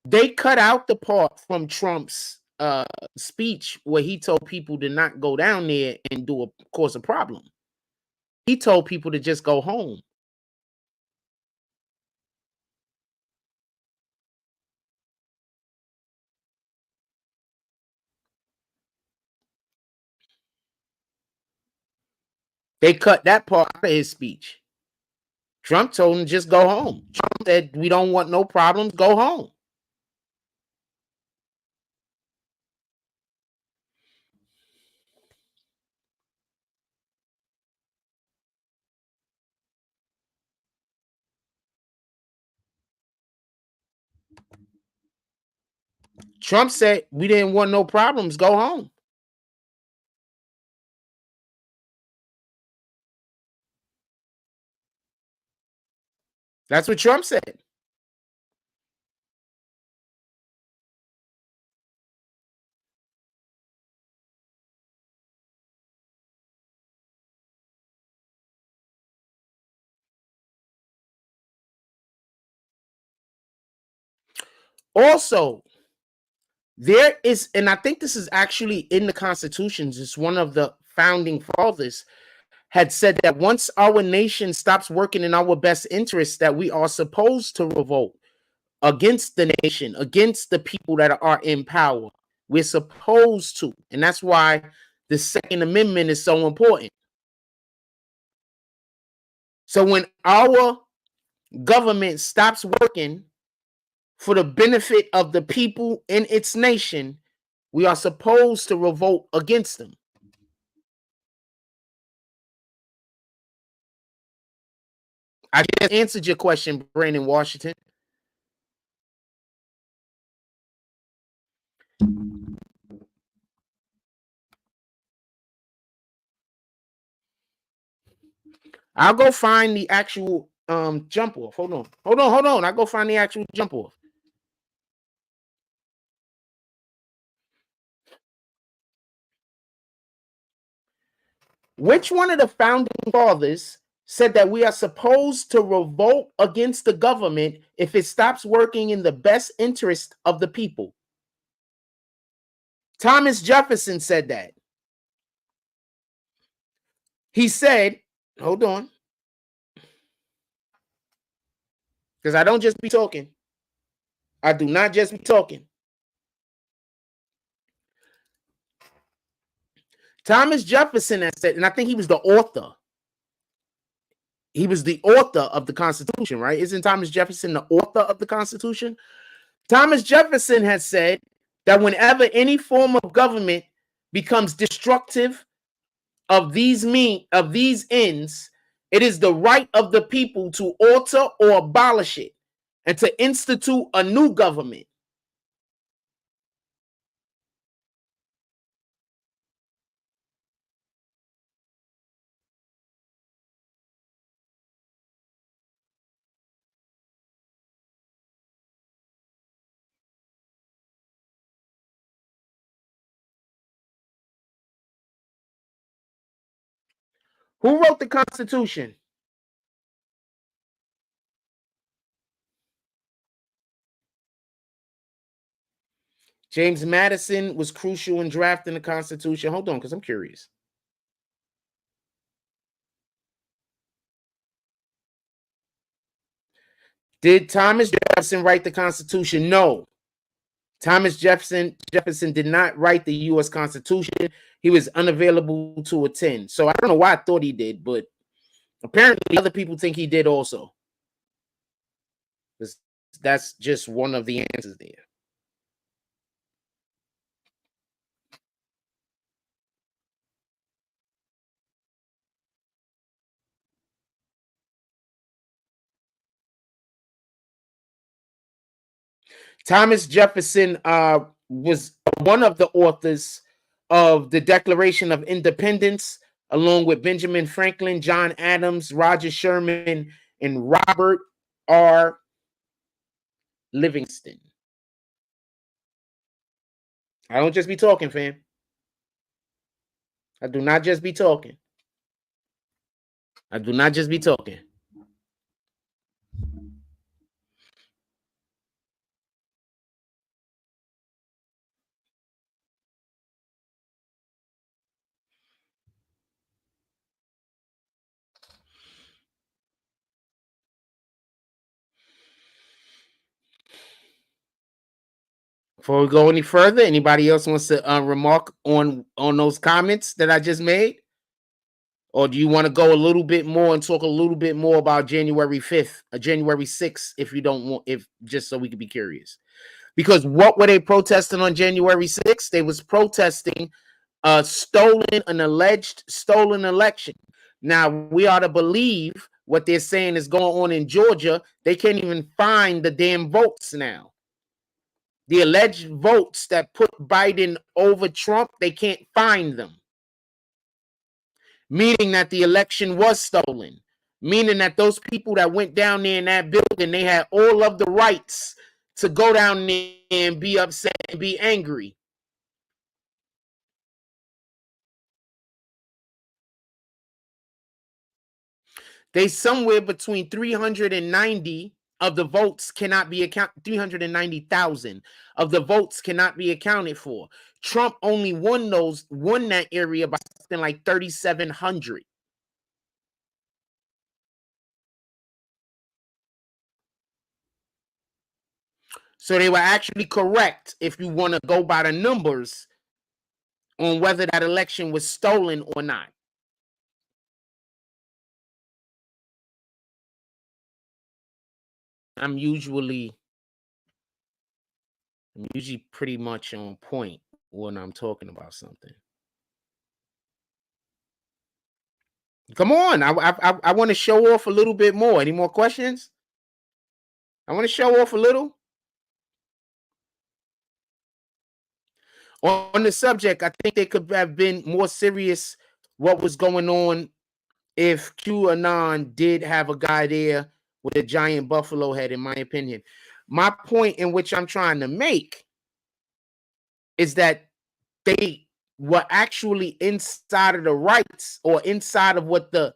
They cut out the part from Trump's speech where he told people to not go down there and cause a problem. He told people to just go home. They cut that part out of his speech. Trump told him just go home. Trump said, we don't want no problems, go home. Trump said, we didn't want no problems, go home. That's what Trump said. Also, there is, and I think this is actually in the Constitutions, it's one of the founding fathers had said that once our nation stops working in our best interests, that we are supposed to revolt against the nation, against the people that are in power. We're supposed to. And that's why the Second Amendment is so important. So when our government stops working for the benefit of the people in its nation, we are supposed to revolt against them. I just answered your question, Brandon Washington. I'll go find the actual jump off. Hold on. I'll go find the actual jump off. Which one of the founding fathers said that we are supposed to revolt against the government if it stops working in the best interest of the people? Thomas Jefferson said that. He said, hold on, because I don't just be talking. I do not just be talking. Thomas Jefferson has said, and I think he was the author. He was the author of the Constitution, right? Isn't Thomas Jefferson the author of the Constitution? Thomas Jefferson has said that whenever any form of government becomes destructive of these ends, it is the right of the people to alter or abolish it and to institute a new government. Who wrote the Constitution? James Madison was crucial in drafting the Constitution. Hold on, because I'm curious. Did Thomas Jefferson write the Constitution? No. Thomas Jefferson did not write the U.S. Constitution. He was unavailable to attend. So I don't know why I thought he did, but apparently other people think he did also. that's just one of the answers there. Thomas Jefferson was one of the authors of the Declaration of Independence, along with Benjamin Franklin, John Adams, Roger Sherman, and Robert R. Livingston. I don't just be talking, fam. I do not just be talking. I do not just be talking. Before we go any further, anybody else wants to remark on those comments that I just made? Or do you want to go a little bit more and talk a little bit more about January 5th, January 6th, if you don't want, if just so we could be curious? Because what were they protesting on January 6th? They was protesting an alleged stolen election. Now, we ought to believe what they're saying is going on in Georgia. They can't even find the damn votes now. The alleged votes that put Biden over Trump, they can't find them. Meaning that the election was stolen. Meaning that those people that went down there in that building, they had all of the rights to go down there and be upset and be angry. They somewhere between 390 of the votes cannot be accounted. 390,000 of the votes cannot be accounted for. Trump only won that area by something like 3,700. So they were actually correct if you want to go by the numbers on whether that election was stolen or not. I'm usually pretty much on point when I'm talking about something. Come on, I want to show off a little bit more. Any more questions? I want to show off a little. On the subject, I think they could have been more serious what was going on if QAnon did have a guy there with a giant buffalo head, in my opinion. My point in which I'm trying to make is that they were actually inside of the rights or inside of what the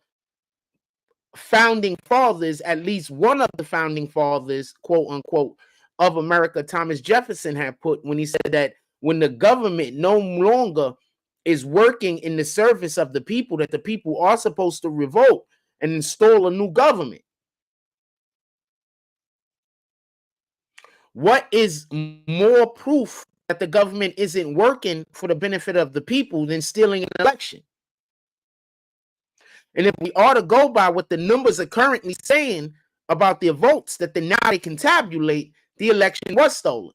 founding fathers, at least one of the founding fathers, quote unquote, of America, Thomas Jefferson, had put when he said that when the government no longer is working in the service of the people, that the people are supposed to revolt and install a new government. What is more proof that the government isn't working for the benefit of the people than stealing an election? And if we ought to go by what the numbers are currently saying about their votes, that now they can tabulate, the election was stolen.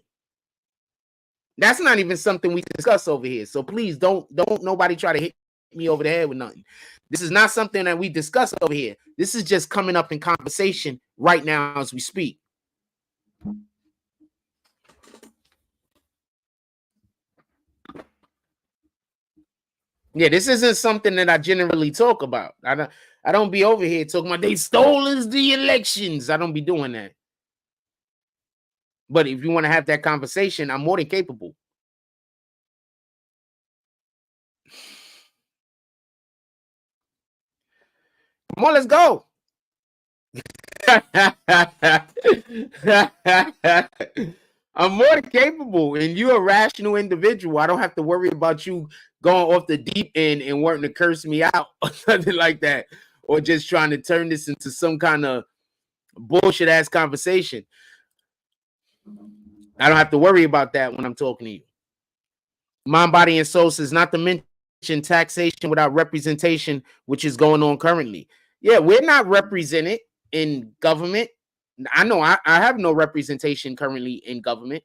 That's not even something we discuss over here. So please don't nobody try to hit me over the head with nothing. This is not something that we discuss over here. This is just coming up in conversation right now as we speak. Yeah, this isn't something that I generally talk about. I don't be over here talking about they stole us the elections. I don't be doing that. But if you want to have that conversation, I'm more than capable. Come on, let's go. I'm more than capable, and you're a rational individual. I don't have to worry about you going off the deep end and wanting to curse me out or something like that, or just trying to turn this into some kind of bullshit ass conversation. I don't have to worry about that when I'm talking to you. Mind, body, and soul says not to mention taxation without representation, which is going on currently. Yeah, we're not represented in government. I know I have no representation currently in government.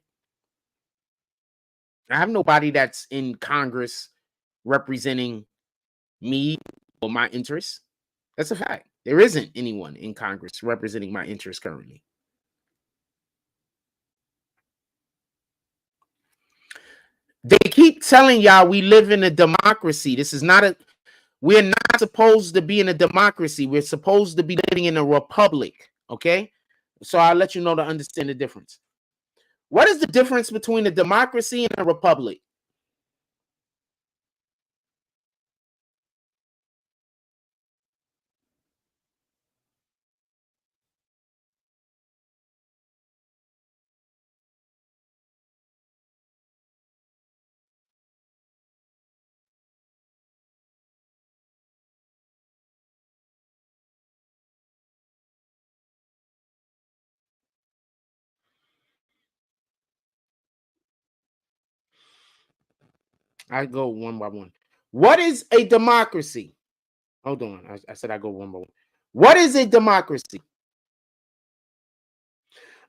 I have nobody that's in Congress representing me or my interests. That's a fact. There isn't anyone in Congress representing my interests currently. They keep telling y'all we live in a democracy. This is not a, we're not supposed to be in a democracy. We're supposed to be living in a republic. Okay. So I'll let you know to understand the difference. What is the difference between a democracy and a republic? I go one by one. What is a democracy? Hold on. I said I go one by one. What is a democracy?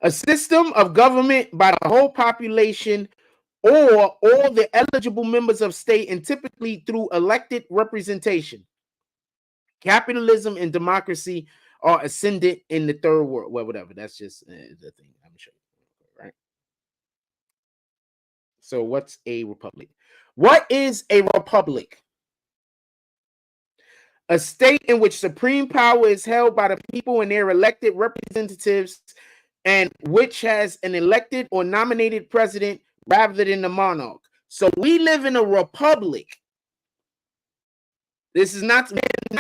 A system of government by the whole population or all the eligible members of state, and typically through elected representation. Capitalism and democracy are ascendant in the third world. Well, whatever. That's just the thing. I'm sure. Right. So, what's a republic? What is a republic? A state in which supreme power is held by the people and their elected representatives, and which has an elected or nominated president rather than the monarch. So we live in a republic. This is not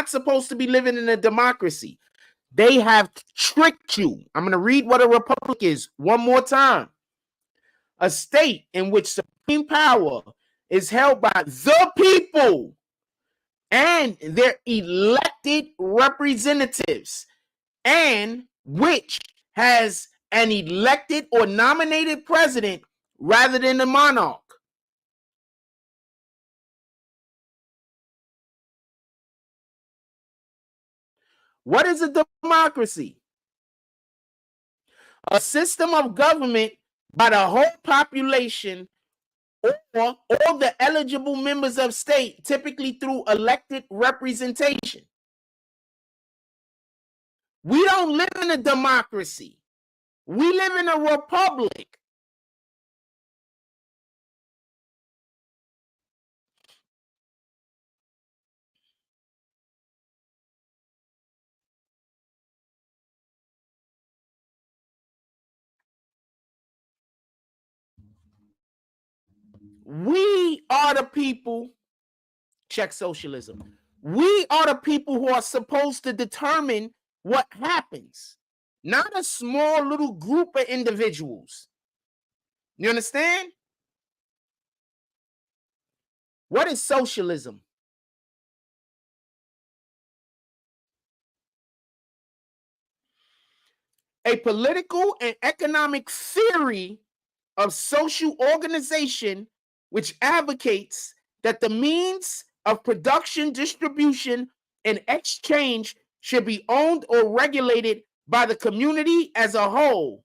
supposed to be living in a democracy. They have tricked you. I'm going to read what a republic is one more time. A state in which supreme power is held by the people and their elected representatives, and which has an elected or nominated president rather than the monarch. What is a democracy? A system of government by the whole population or all the eligible members of state, typically through elected representation. We don't live in a democracy. We live in a republic. We are the people, check socialism. We are the people who are supposed to determine what happens, not a small little group of individuals. You understand? What is socialism? A political and economic theory of social organization which advocates that the means of production, distribution, and exchange should be owned or regulated by the community as a whole.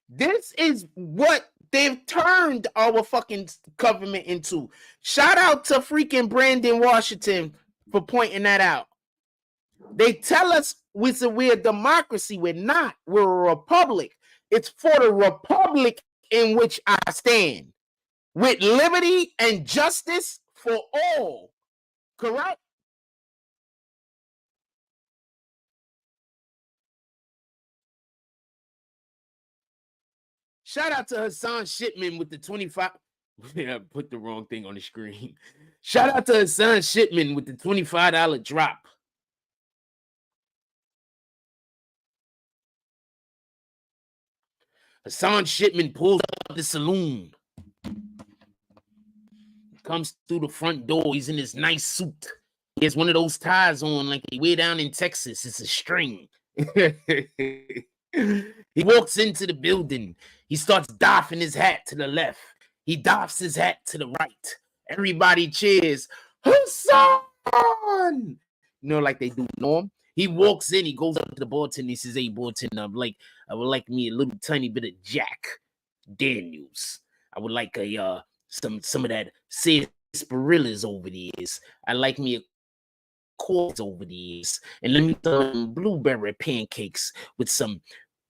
This is what they've turned our fucking government into. Shout out to freaking Brandon Washington for pointing that out. They tell us we're a democracy. We're not. We're a republic. It's for the republic in which I stand, with liberty and justice for all. Correct? Shout out to Hassan Shipman with the 25. Yeah, I put the wrong thing on the screen. Shout out to Hassan Shipman with the $25 drop. Hassan Shipman pulls up the saloon. Comes through the front door. He's in his nice suit. He has one of those ties on like they wear down in Texas. It's a string. He walks into the building. He starts doffing his hat to the left. He doffs his hat to the right. Everybody cheers. Hassan! You know, like they do Norm. He walks in, he goes up to the bartender, he says, "Hey, bartender, I would like me a little tiny bit of Jack Daniels. I would like a some of that sarsaparillas over the years. I like me a quartz over the years. And let me some blueberry pancakes with some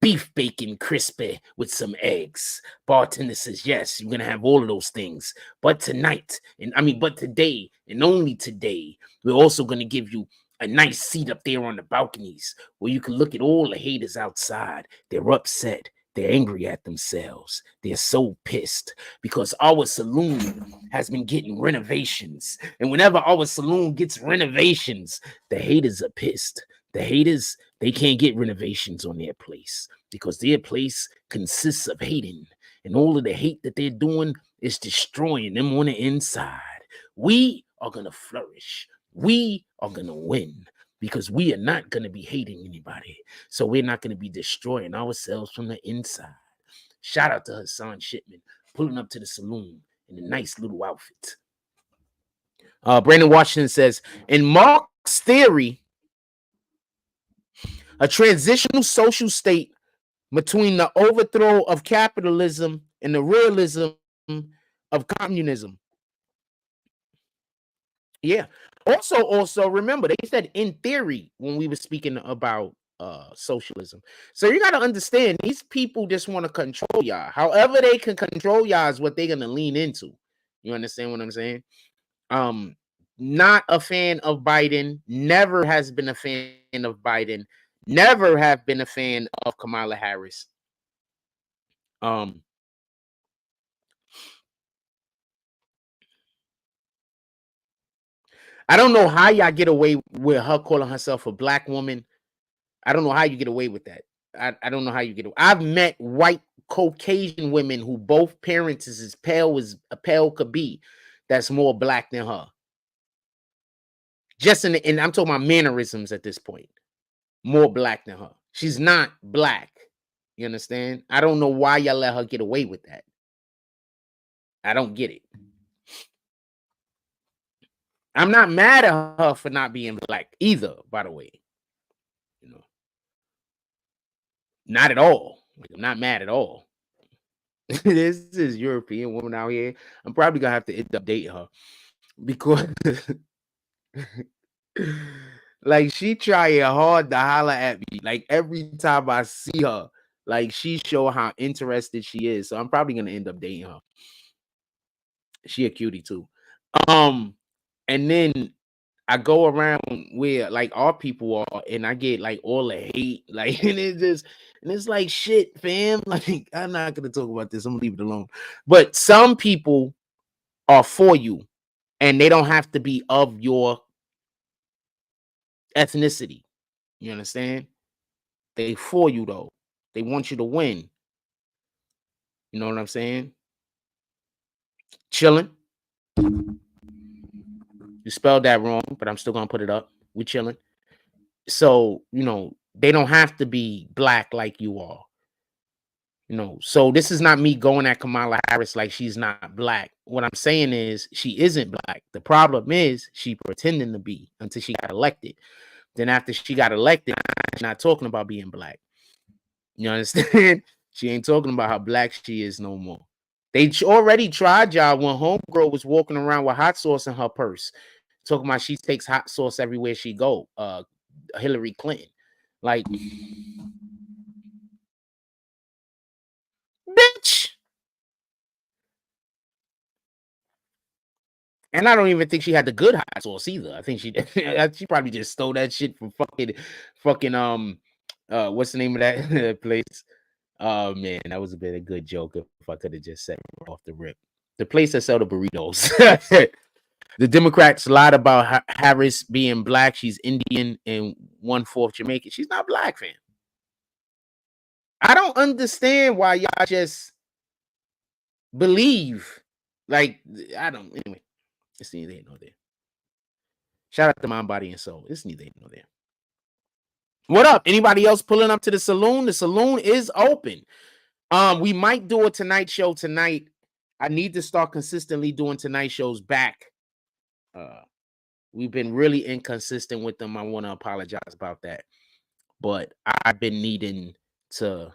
beef bacon crispy with some eggs." Bartender says, "Yes, you're gonna have all of those things. But tonight, but today, and only today, we're also gonna give you a nice seat up there on the balconies where you can look at all the haters outside. They're upset. They're angry at themselves. They're so pissed because our saloon has been getting renovations. And whenever our saloon gets renovations, the haters are pissed. The haters, they can't get renovations on their place because their place consists of hating. And all of the hate that they're doing is destroying them on the inside. We are going to flourish. We are going to win because we are not going to be hating anybody. So we're not going to be destroying ourselves from the inside." Shout out to Hassan Shipman pulling up to the saloon in a nice little outfit. Brandon Washington says, in Marx's theory, a transitional social state between the overthrow of capitalism and the realism of communism. Yeah. Also remember, they said in theory when we were speaking about socialism. So you got to understand, these people just want to control y'all. However they can control y'all is what they're going to lean into. You understand what I'm saying? Not a fan of Biden, never has been a fan of Biden, never have been a fan of Kamala Harris. I don't know how y'all get away with her calling herself a black woman. I don't know how you get away with that. I don't know how you get away. I've met white Caucasian women who both parents is as pale could be. That's more black than her. Just and I'm talking about mannerisms at this point. More black than her. She's not black. You understand? I don't know why y'all let her get away with that. I don't get it. I'm not mad at her for not being black either, by the way. You know, not at all. I'm not mad at all. This is European woman out here. I'm probably gonna have to end up dating her because like she trying hard to holler at me. Like every time I see her, like she show how interested she is. So I'm probably gonna end up dating her. She a cutie too. And then I go around where like our people are, and I get like all the hate, like, and it's like shit, fam. Like, I'm not gonna talk about this. I'm gonna leave it alone. But some people are for you, and they don't have to be of your ethnicity. You understand? They for you though. They want you to win. You know what I'm saying? Chilling. You spelled that wrong, but I'm still gonna put it up. We chilling. So, you know, they don't have to be black like you are. You know, so this is not me going at Kamala Harris like she's not black. What I'm saying is she isn't black. The problem is she pretending to be until she got elected. Then after she got elected, she's not talking about being black. You understand? She ain't talking about how black she is no more. They already tried y'all when homegirl was walking around with hot sauce in her purse, talking about she takes hot sauce everywhere she go. Hillary Clinton, like, bitch. And I don't even think she had the good hot sauce either. I think she she probably just stole that shit from fucking what's the name of that place? Oh man, that was a bit a good joke if I could have just said it off the rip. The place that sell the burritos. The Democrats lied about Harris being black. She's Indian and 1/4 Jamaican. She's not black, fam. I don't understand why y'all just believe. Like, I don't. Anyway, it's neither here nor there. Shout out to Mind, Body, and Soul. It's neither here nor there. What up? Anybody else pulling up to the saloon? The saloon is open. We might do a Tonight Show tonight. I need to start consistently doing Tonight Shows back. We've been really inconsistent with them. I want to apologize about that. But I've been needing to,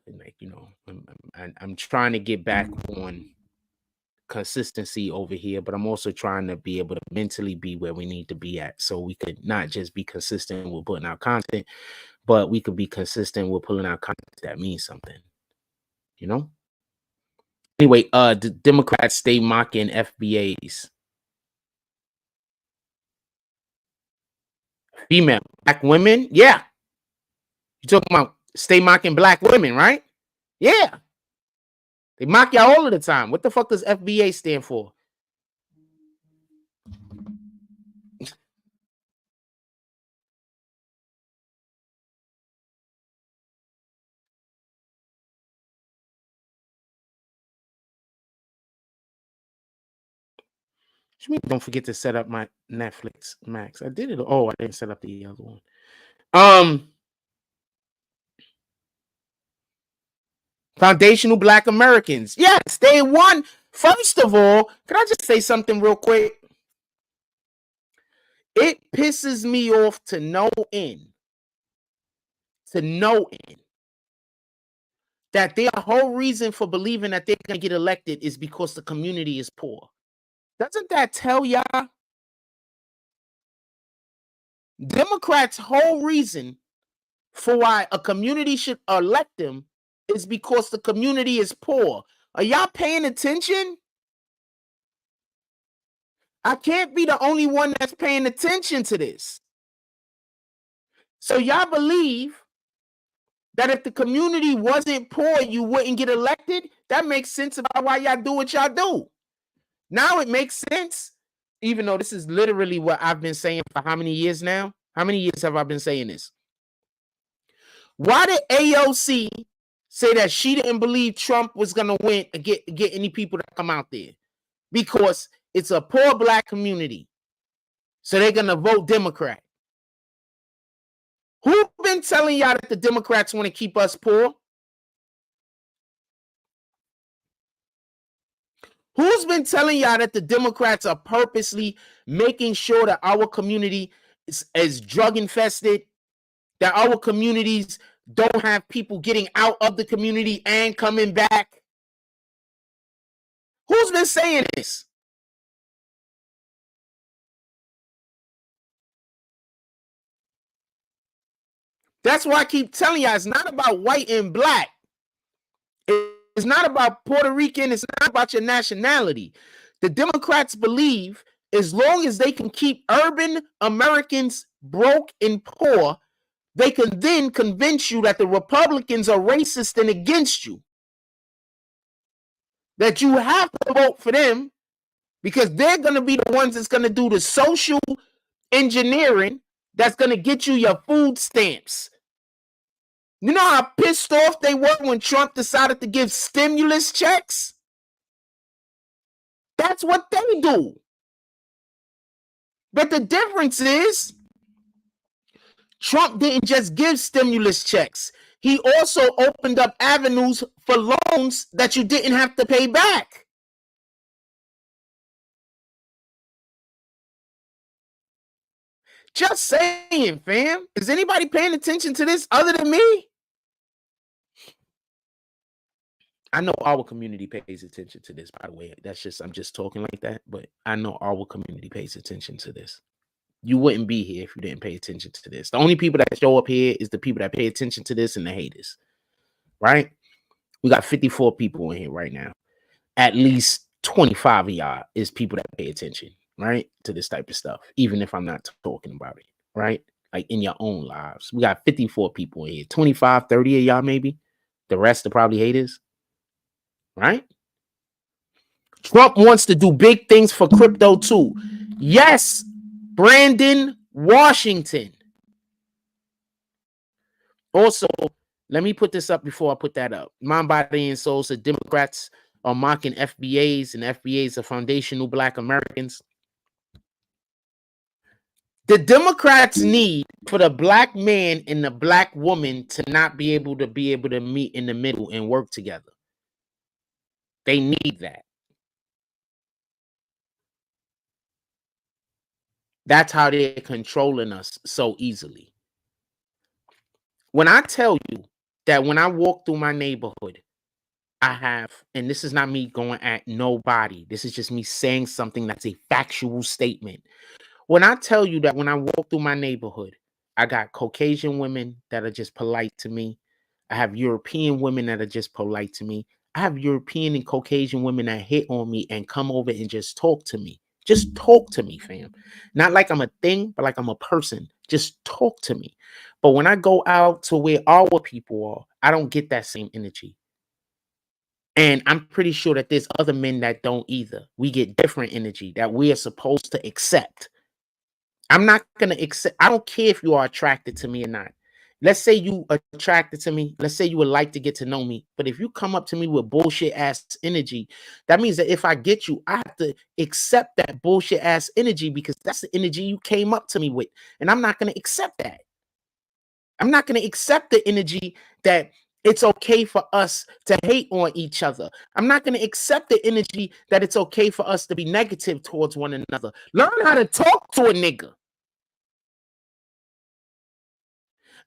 like, you know, I'm trying to get back on consistency over here, but I'm also trying to be able to mentally be where we need to be at, so we could not just be consistent with putting out content, but we could be consistent with pulling out content that means something, you know. Anyway, the Democrats stay mocking FBAs. Female black women, yeah. You talking about stay mocking black women, right? Yeah. They mock y'all all of the time. What the fuck does FBA stand for? Don't forget to set up my Netflix Max. I did it. Oh, I didn't set up the other one. Foundational Black Americans. Yes, they won. First of all, can I just say something real quick? It pisses me off to no end. That their whole reason for believing that they're going to get elected is because the community is poor. Doesn't that tell y'all? Democrats' whole reason for why a community should elect them is because the community is poor. Are y'all paying attention? I can't be the only one that's paying attention to this. So y'all believe that if the community wasn't poor, you wouldn't get elected? That makes sense about why y'all do what y'all do. Now it makes sense, even though this is literally what I've been saying for how many years now? How many years have I been saying this? Why did AOC say that she didn't believe Trump was going to win and get any people to come out there? Because it's a poor black community. So they're going to vote Democrat. Who's been telling y'all that the Democrats want to keep us poor? Who's been telling y'all that the Democrats are purposely making sure that our community is drug infested, that our communities don't have people getting out of the community and coming back? Who's been saying this? That's why I keep telling y'all, it's not about white and black. It's not about Puerto Rican. It's not about your nationality. The Democrats believe as long as they can keep urban Americans broke and poor, they can then convince you that the Republicans are racist and against you. That you have to vote for them because they're going to be the ones that's going to do the social engineering that's going to get you your food stamps. You know how pissed off they were when Trump decided to give stimulus checks? That's what they do. But the difference is Trump didn't just give stimulus checks. He also opened up avenues for loans that you didn't have to pay back. Just saying, fam. Is anybody paying attention to this other than me? I know our community pays attention to this, by the way. I'm just talking like that, but I know our community pays attention to this. You wouldn't be here if you didn't pay attention to this. The only people that show up here is the people that pay attention to this and the haters, right? We got 54 people in here right now. At least 25 of y'all is people that pay attention, right, to this type of stuff, even if I'm not talking about it, right? Like in your own lives. We got 54 people in here. 25, 30 of y'all maybe. The rest are probably haters, right? Trump wants to do big things for crypto too. Yes, Brandon Washington. Also, let me put this up before I put that up. Mind, Body, and Soul said Democrats are mocking FBAs, and FBAs are foundational Black Americans. The Democrats need for the black man and the black woman to not be able to meet in the middle and work together. They need that. That's how they're controlling us so easily. When I tell you that when I walk through my neighborhood, I have, and this is not me going at nobody, this is just me saying something that's a factual statement. When I tell you that when I walk through my neighborhood, I got Caucasian women that are just polite to me. I have European women that are just polite to me. I have European and Caucasian women that hit on me and come over and just talk to me. Just talk to me, fam. Not like I'm a thing, but like I'm a person. Just talk to me. But when I go out to where our people are, I don't get that same energy. And I'm pretty sure that there's other men that don't either. We get different energy that we are supposed to accept. I'm not gonna accept. I don't care if you are attracted to me or not. Let's say you attracted to me. Let's say you would like to get to know me. But if you come up to me with bullshit ass energy, that means that if I get you, I have to accept that bullshit ass energy because that's the energy you came up to me with. And I'm not gonna accept that. I'm not gonna accept the energy that it's okay for us to hate on each other. I'm not gonna accept the energy that it's okay for us to be negative towards one another. Learn how to talk to a nigga.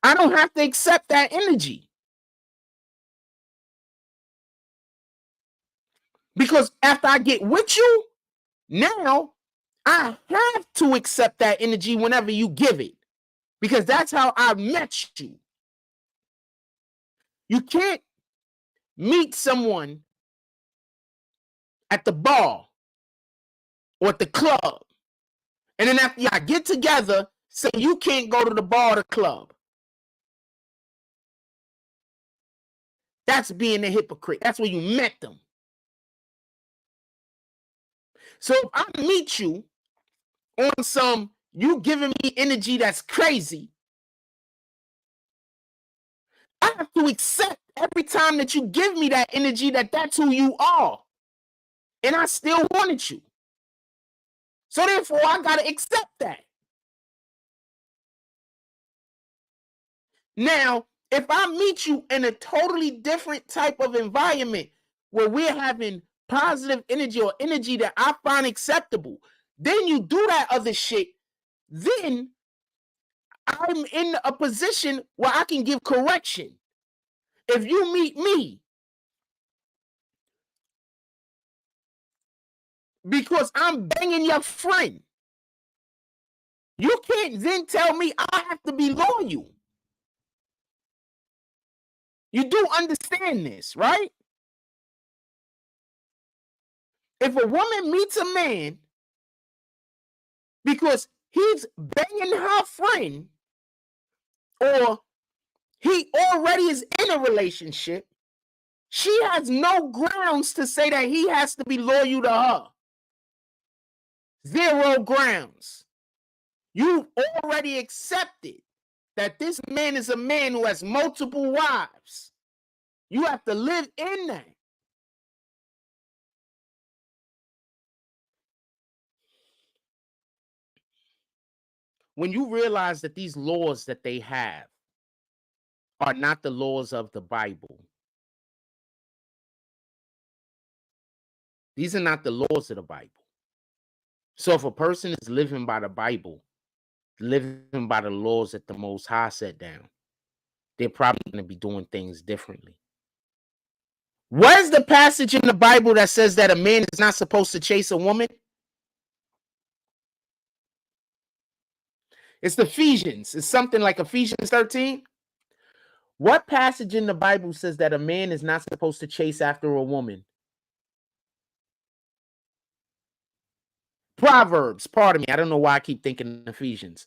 I don't have to accept that energy. Because after I get with you, now I have to accept that energy whenever you give it. Because that's how I met you. You can't meet someone at the bar or at the club. And then after y'all get together, say you can't go to the bar or the club. That's being a hypocrite. That's where you met them. So if I meet you on some, you giving me energy that's crazy, I have to accept every time that you give me that energy that that's who you are. And I still wanted you. So therefore, I got to accept that. Now, if I meet you in a totally different type of environment where we're having positive energy or energy that I find acceptable, then you do that other shit, then I'm in a position where I can give correction. If you meet me because I'm banging your friend, you can't then tell me I have to be loyal. You do understand this, right? If a woman meets a man because he's banging her friend or he already is in a relationship, she has no grounds to say that he has to be loyal to her. Zero grounds. You already accepted that this man is a man who has multiple wives. You have to live in that. When you realize that these laws that they have are not the laws of the Bible, these are not the laws of the Bible. So if a person is living by the Bible, living by the laws that the Most High set down, they're probably going to be doing things differently. Where's the passage in the Bible that says that a man is not supposed to chase a woman? It's Ephesians. It's something like Ephesians 13. What passage in the Bible says that a man is not supposed to chase after a woman? Proverbs. Pardon me. I don't know why I keep thinking Ephesians.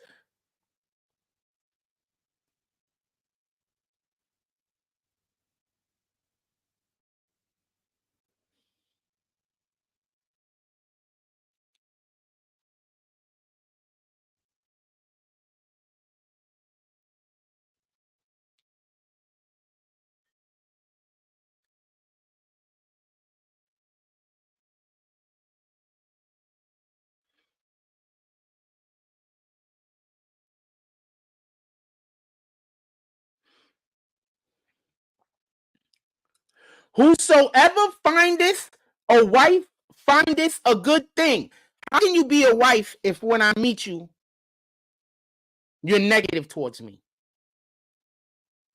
Whosoever findeth a wife findeth a good thing. How can you be a wife if when I meet you, you're negative towards me?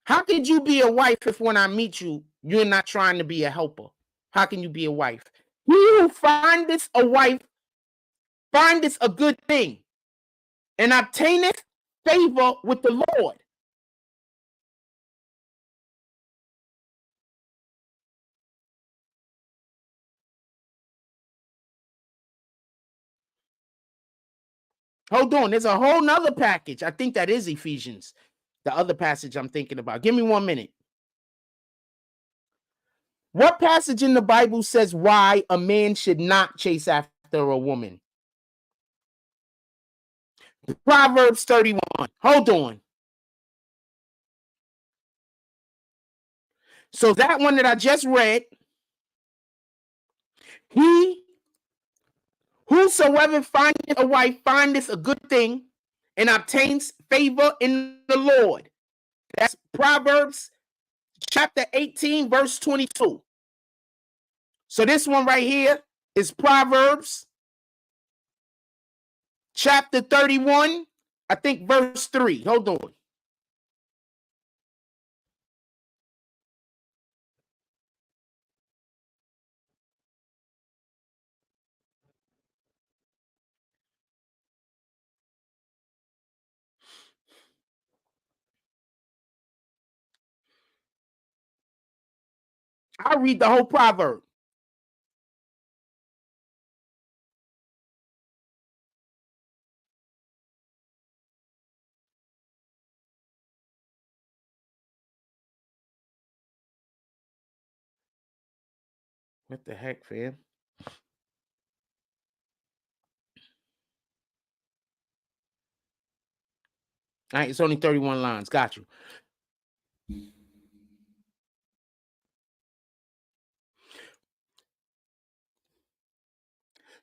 How could you be a wife if when I meet you, you're not trying to be a helper? How can you be a wife? He who findeth a wife findeth a good thing and obtaineth favor with the Lord. Hold on, there's a whole nother package. I think that is Ephesians, the other passage I'm thinking about. Give me 1 minute. What passage in the Bible says why a man should not chase after a woman? Proverbs 31. Hold on. So that one that I just read, he whosoever findeth a wife findeth a good thing and obtains favor in the Lord. That's Proverbs chapter 18, verse 22. So this one right here is Proverbs chapter 31, I think verse 3. Hold on. I'll read the whole proverb. What the heck, fam? All right, it's only 31 lines. Got you.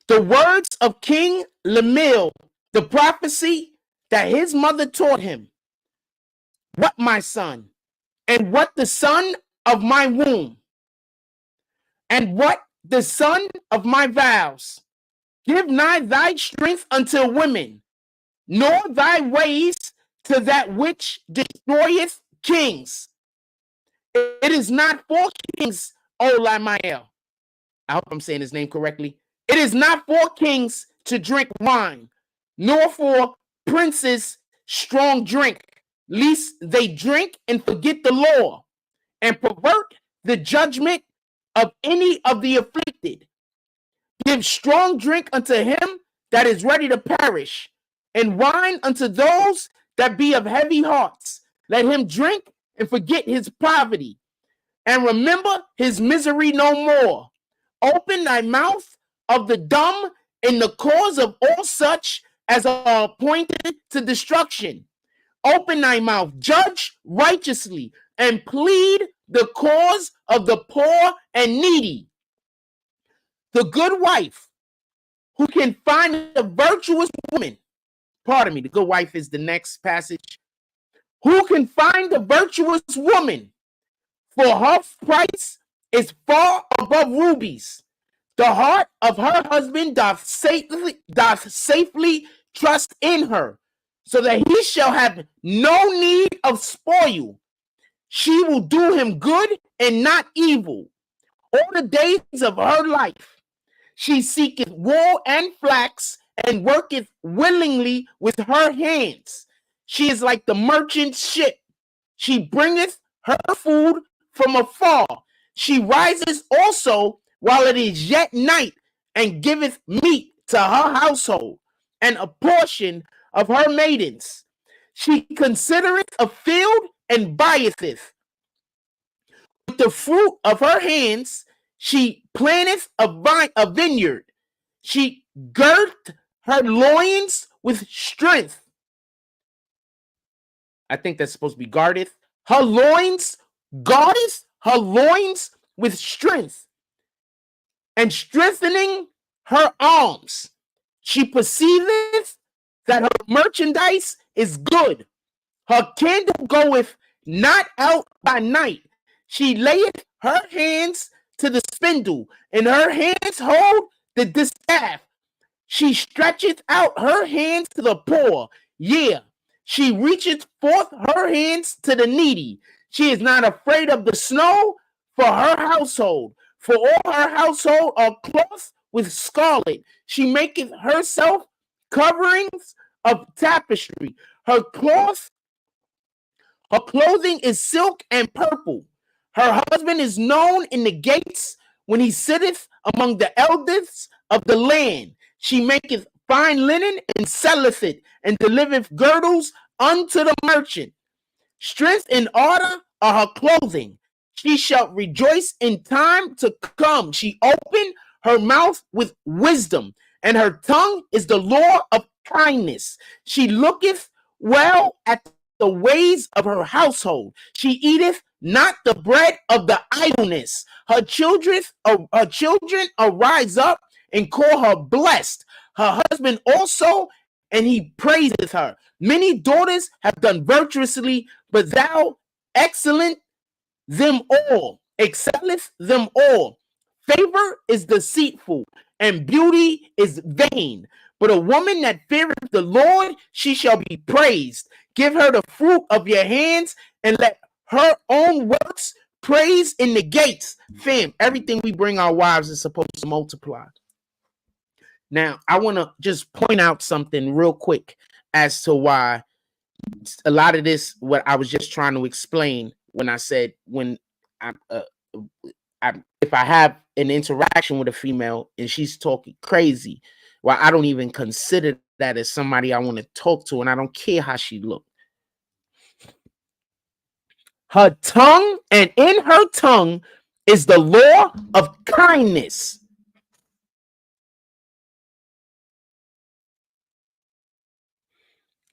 The words of King Lemuel, the prophecy that his mother taught him. What, my son? And what the son of my womb? And what the son of my vows? Give not thy strength unto women, nor thy ways to that which destroyeth kings. It is not for kings, O Lamiel. I hope I'm saying his name correctly. It is not for kings to drink wine, nor for princes strong drink, lest they drink and forget the law, and pervert the judgment of any of the afflicted. Give strong drink unto him that is ready to perish, and wine unto those that be of heavy hearts. Let him drink and forget his poverty, and remember his misery no more. Open thy mouth of the dumb in the cause of all such as are appointed to destruction. Open thy mouth, judge righteously, and plead the cause of the poor and needy. The good wife who can find a virtuous woman. Pardon me, the good wife is the next passage. Who can find a virtuous woman? For her price is far above rubies. The heart of her husband doth safely trust in her, so that he shall have no need of spoil. She will do him good and not evil all the days of her life. She seeketh wool and flax, and worketh willingly with her hands. She is like the merchant ship. She bringeth her food from afar. She rises also while it is yet night, and giveth meat to her household, and a portion of her maidens. She considereth a field and buyeth it. With the fruit of her hands she planteth a vineyard. She girt her loins with strength. I think that's supposed to be guardeth. Her loins, guardeth her loins with strength, and strengthening her arms. She perceiveth that her merchandise is good. Her candle goeth not out by night. She layeth her hands to the spindle, and her hands hold the distaff. She stretcheth out her hands to the poor. Yeah, she reacheth forth her hands to the needy. She is not afraid of the snow for her household. For all her household are clothed with scarlet. She maketh herself coverings of tapestry. Her clothing is silk and purple. Her husband is known in the gates when he sitteth among the elders of the land. She maketh fine linen and selleth it, and delivereth girdles unto the merchant. Strength and order are her clothing. She shall rejoice in time to come. She opened her mouth with wisdom, and her tongue is the law of kindness. She looketh well at the ways of her household. She eateth not the bread of the idleness. Her children arise up and call her blessed. Her husband also, and he praiseth her. Many daughters have done virtuously, but thou excellent them all, excelleth them all. Favor is deceitful, and beauty is vain. But a woman that feareth the Lord, she shall be praised. Give her the fruit of your hands, and let her own works praise in the gates. Fam, everything we bring our wives is supposed to multiply. Now, I want to just point out something real quick as to why a lot of this, what I was just trying to explain when I said, when if I have an interaction with a female and she's talking crazy, well, I don't even consider that as somebody I want to talk to, and I don't care how she looks. Her tongue, and in her tongue is the law of kindness.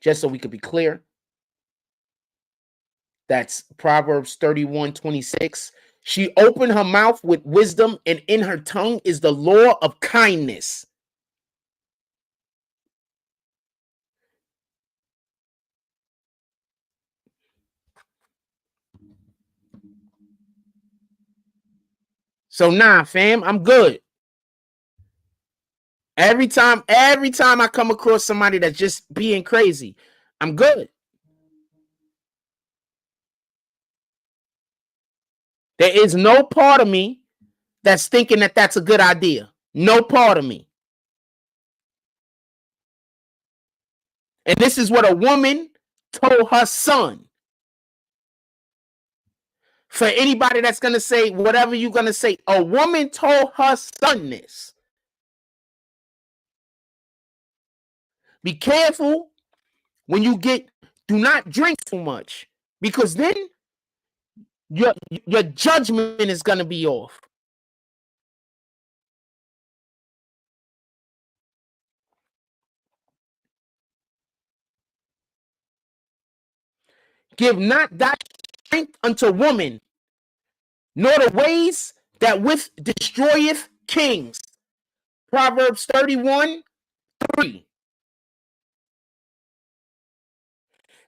Just so we could be clear, that's Proverbs 31:26. She opened her mouth with wisdom, and in her tongue is the law of kindness. So nah, fam, I'm good. Every time I come across somebody that's just being crazy, I'm good. There is no part of me that's thinking that that's a good idea. No part of me. And this is what a woman told her son. For anybody that's going to say whatever you're going to say, a woman told her son this. Be careful when you do not drink too much, because then your judgment is going to be off. Give not thy strength unto woman, nor the ways that with destroyeth kings. Proverbs 31:3.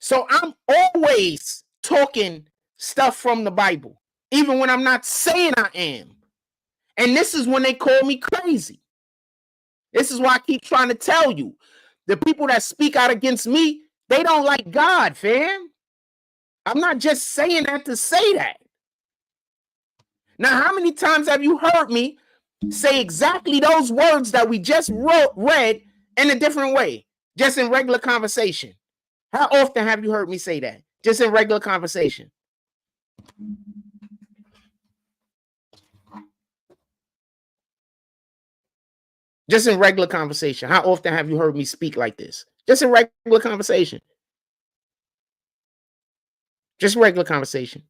So I'm always talking stuff from the Bible, even when I'm not saying I am. And this is when they call me crazy. This is why I keep trying to tell you, the people that speak out against me, they don't like God, fam. I'm not just saying that to say that. Now, how many times have you heard me say exactly those words that we just read in a different way, just in regular conversation? How often have you heard me say that, just in regular conversation? Just in regular conversation. How often have you heard me speak like this? Just in regular conversation. Just regular conversation.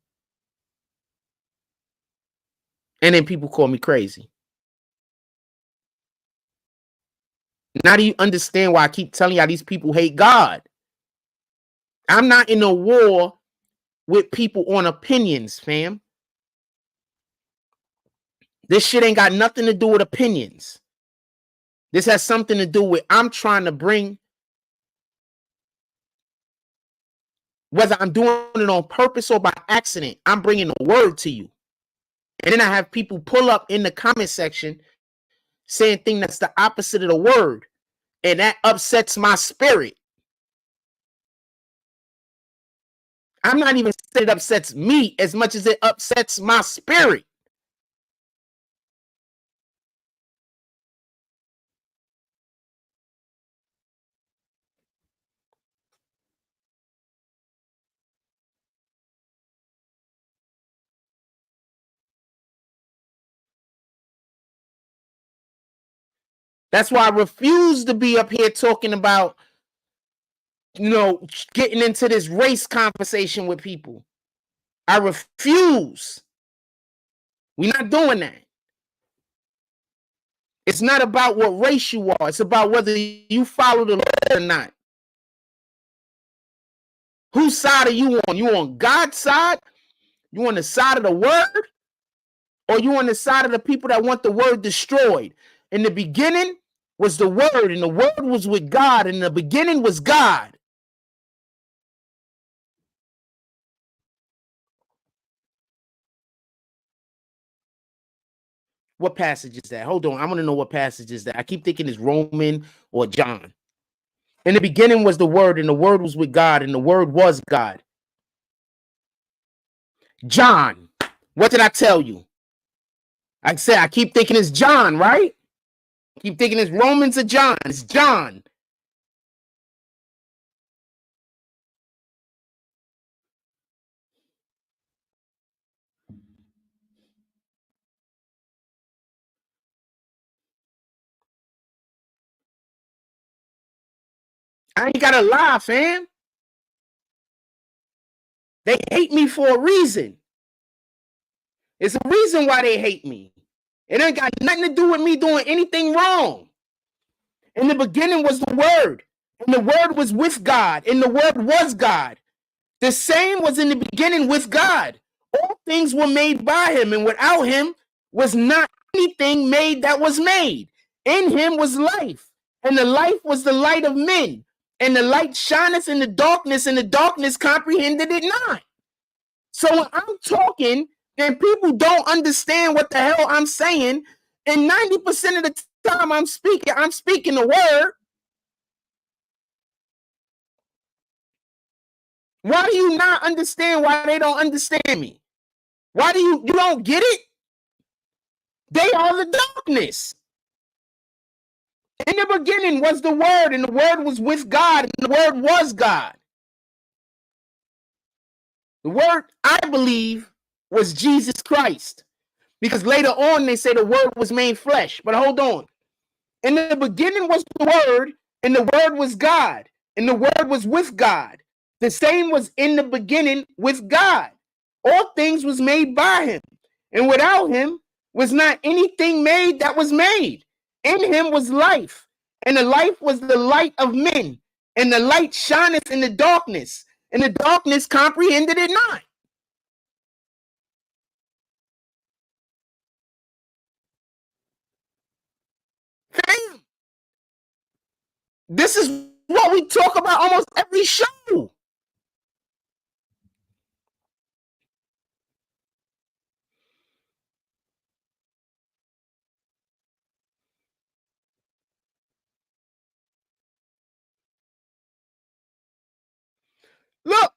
And then people call me crazy. Now do you understand why I keep telling y'all these people hate God? I'm not in a war with people on opinions, fam. This shit ain't got nothing to do with opinions. This has something to do with I'm trying to bring, whether I'm doing it on purpose or by accident, I'm bringing the word to you. And then I have people pull up in the comment section saying things that's the opposite of the word. And that upsets my spirit. I'm not even saying it upsets me as much as it upsets my spirit. That's why I refuse to be up here talking about, getting into this race conversation with people. I refuse. We're not doing that. It's not about what race you are. It's about whether you follow the Lord or not. Whose side are you on? You on God's side? You on the side of the word? Or you on the side of the people that want the word destroyed? In the beginning was the word, and the word was with God, and the beginning was God. What passage is that? Hold on. I want to know what passage is that. I keep thinking it's Roman or John. In the beginning was the word, and the word was with God, and the word was God. John. What did I tell you? I said I keep thinking it's John, right? I keep thinking it's Romans or John. It's John. I ain't gotta lie, fam. They hate me for a reason. It's a reason why they hate me. It ain't got nothing to do with me doing anything wrong. In the beginning was the word, and the word was with God, and the word was God. The same was in the beginning with God. All things were made by him, and without him was not anything made that was made. In him was life, and the life was the light of men. And the light shineth in the darkness, and the darkness comprehended it not. So when I'm talking and people don't understand what the hell I'm saying, and 90% of the time I'm speaking the word. Why do you not understand why they don't understand me? Why do you don't get it? They are the darkness. In the beginning was the word, and the word was with God, and the word was God. The word, I believe, was Jesus Christ. Because later on they say the word was made flesh. But hold on. In the beginning was the word, and the word was God, and the word was with God. The same was in the beginning with God. All things was made by him, and without him was not anything made that was made. In him was life, and the life was the light of men, and the light shineth in the darkness, and the darkness comprehended it not. Fam, this is what we talk about almost every show. Look,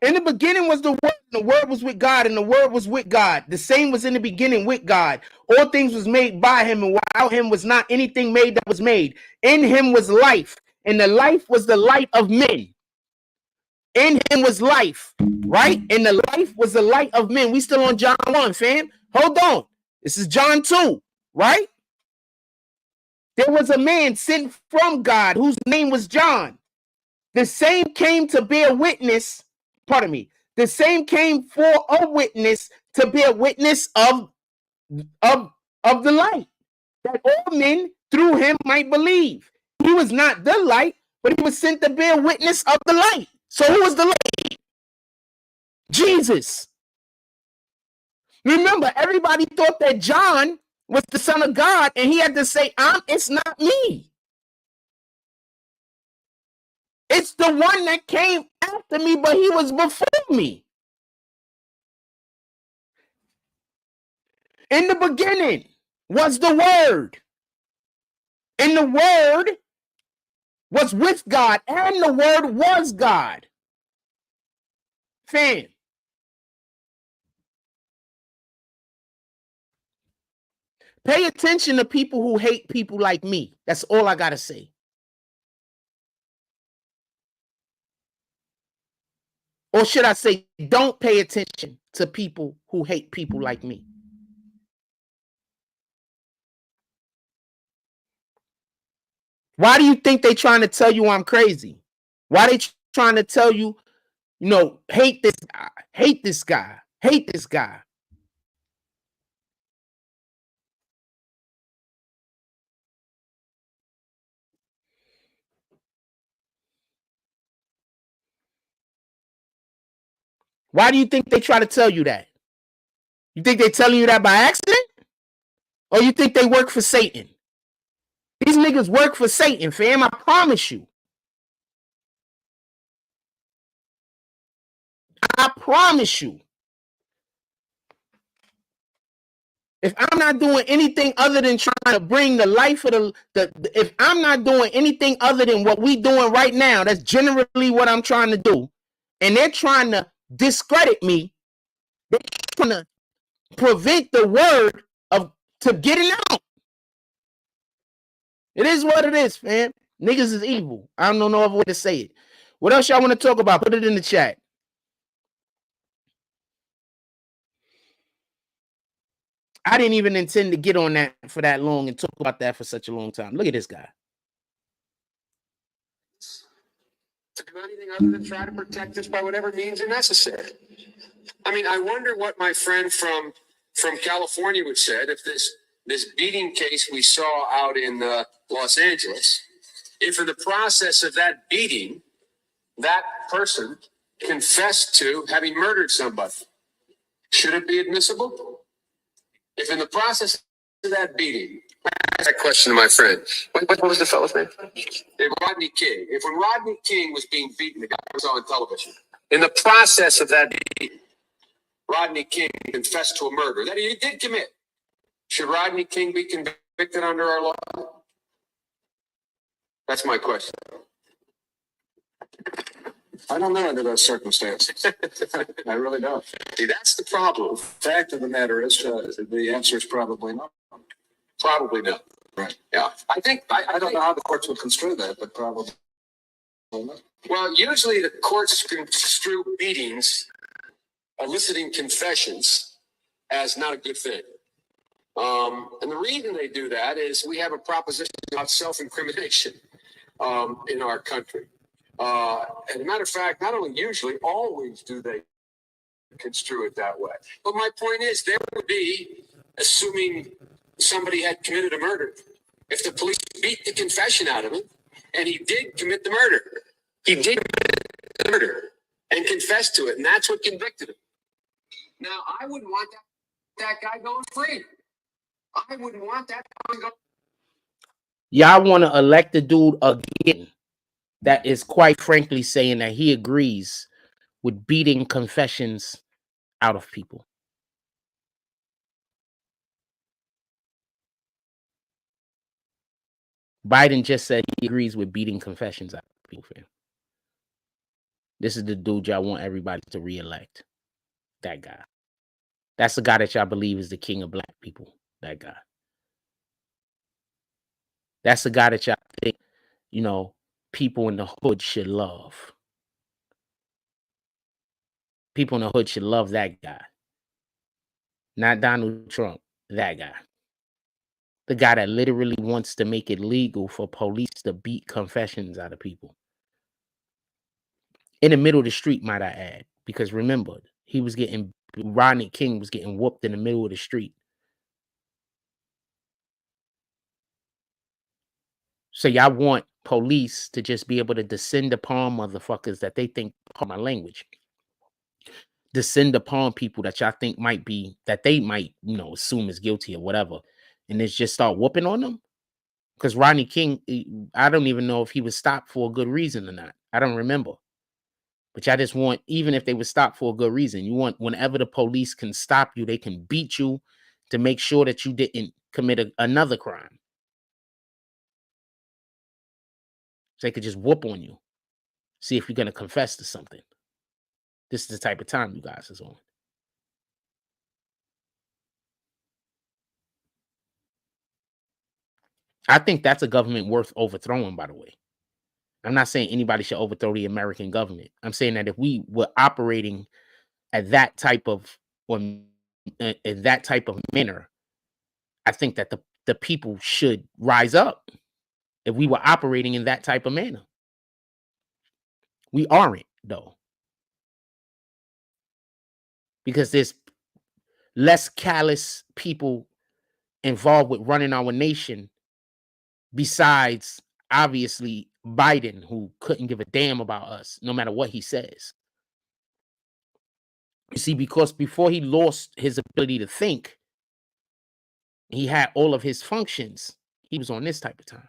in the beginning was the word, and the word was with God, and the word was with God. The same was in the beginning with God. All things was made by him, and without him was not anything made that was made. In him was life, and the life was the light of men. In him was life, right? And the life was the light of men. We still on John 1, fam. Hold on. This is John 2, right? There was a man sent from God whose name was John. The same came to bear witness, pardon me, the same came for a witness to bear witness of the light, that all men through him might believe. He was not the light, but he was sent to bear witness of the light. So who was the light? Jesus. Remember, everybody thought that John was the son of God, and he had to say, it's not me. It's the one that came after me, but he was before me. In the beginning was the Word, and the Word was with God, and the Word was God. Fam, pay attention to people who hate people like me. That's all I gotta say. Or should I say, don't pay attention to people who hate people like me. Why do you think they trying to tell you I'm crazy? Why they trying to tell you, you know, hate this guy, hate this guy, hate this guy? Why do you think they try to tell you that? You think they telling you that by accident? Or you think they work for Satan? These niggas work for Satan, fam. I promise you. I promise you. If I'm not doing anything other than trying to bring the life of if I'm not doing anything other than what we doing right now, that's generally what I'm trying to do. And they're trying to discredit me. They're trying to prevent the word to getting out. It is what it is, fam. Niggas is evil. I don't know no other way to say it. What else y'all want to talk about? Put it in the chat. I didn't even intend to get on that for that long and talk about that for such a long time. Look at this guy. To do anything other than try to protect us by whatever means are necessary. I mean, I wonder what my friend from California would say if this beating case we saw out in Los Angeles, if in the process of that beating, that person confessed to having murdered somebody. Should it be admissible? If in the process of that beating, that question to my friend. What was the fellow's name? Rodney King. If when Rodney King was being beaten, the guy was on television. In the process of that beating, Rodney King confessed to a murder that he did commit. Should Rodney King be convicted under our law? That's my question. I don't know under those circumstances. I really don't. See, that's the problem. The fact of the matter is, the answer is probably no. Probably no. Right. Yeah. I don't know how the courts would construe that, but probably. Well, usually the courts construe beatings, eliciting confessions, as not a good thing. And the reason they do that is we have a proposition about self-incrimination in our country. As a matter of fact, not only usually, always do they construe it that way. But my point is, there would be, assuming somebody had committed a murder, if the police beat the confession out of him, and he did commit the murder, he did commit the murder and confessed to it, and that's what convicted him. Now, I wouldn't want that guy going free. I wouldn't want that guy going. Y'all want to elect the dude again that is quite frankly saying that he agrees with beating confessions out of people. Biden just said he agrees with beating confessions out of people. Fam. This is the dude y'all want everybody to reelect. That guy. That's the guy that y'all believe is the king of black people. That guy. That's the guy that y'all think, you know, people in the hood should love. People in the hood should love that guy. Not Donald Trump. That guy. The guy that literally wants to make it legal for police to beat confessions out of people. In the middle of the street, might I add. Because remember, Rodney King was getting whooped in the middle of the street. So y'all want police to just be able to descend upon motherfuckers that they think, pardon my language, descend upon people that y'all think they might, you know, assume is guilty or whatever. And then just start whooping on them? Because Rodney King, I don't even know if he was stopped for a good reason or not. I don't remember. But y'all just want, even if they were stopped for a good reason, you want whenever the police can stop you, they can beat you, to make sure that you didn't commit another crime. So they could just whoop on you, see if you're going to confess to something. This is the type of time you guys is on. I think that's a government worth overthrowing, by the way. I'm not saying anybody should overthrow the American government. I'm saying that if we were operating at that type of, or in that type of manner, I think that the people should rise up if we were operating in that type of manner. We aren't, though, because there's less callous people involved with running our nation besides, obviously, Biden, who couldn't give a damn about us, no matter what he says. You see, because before he lost his ability to think, he had all of his functions. He was on this type of time.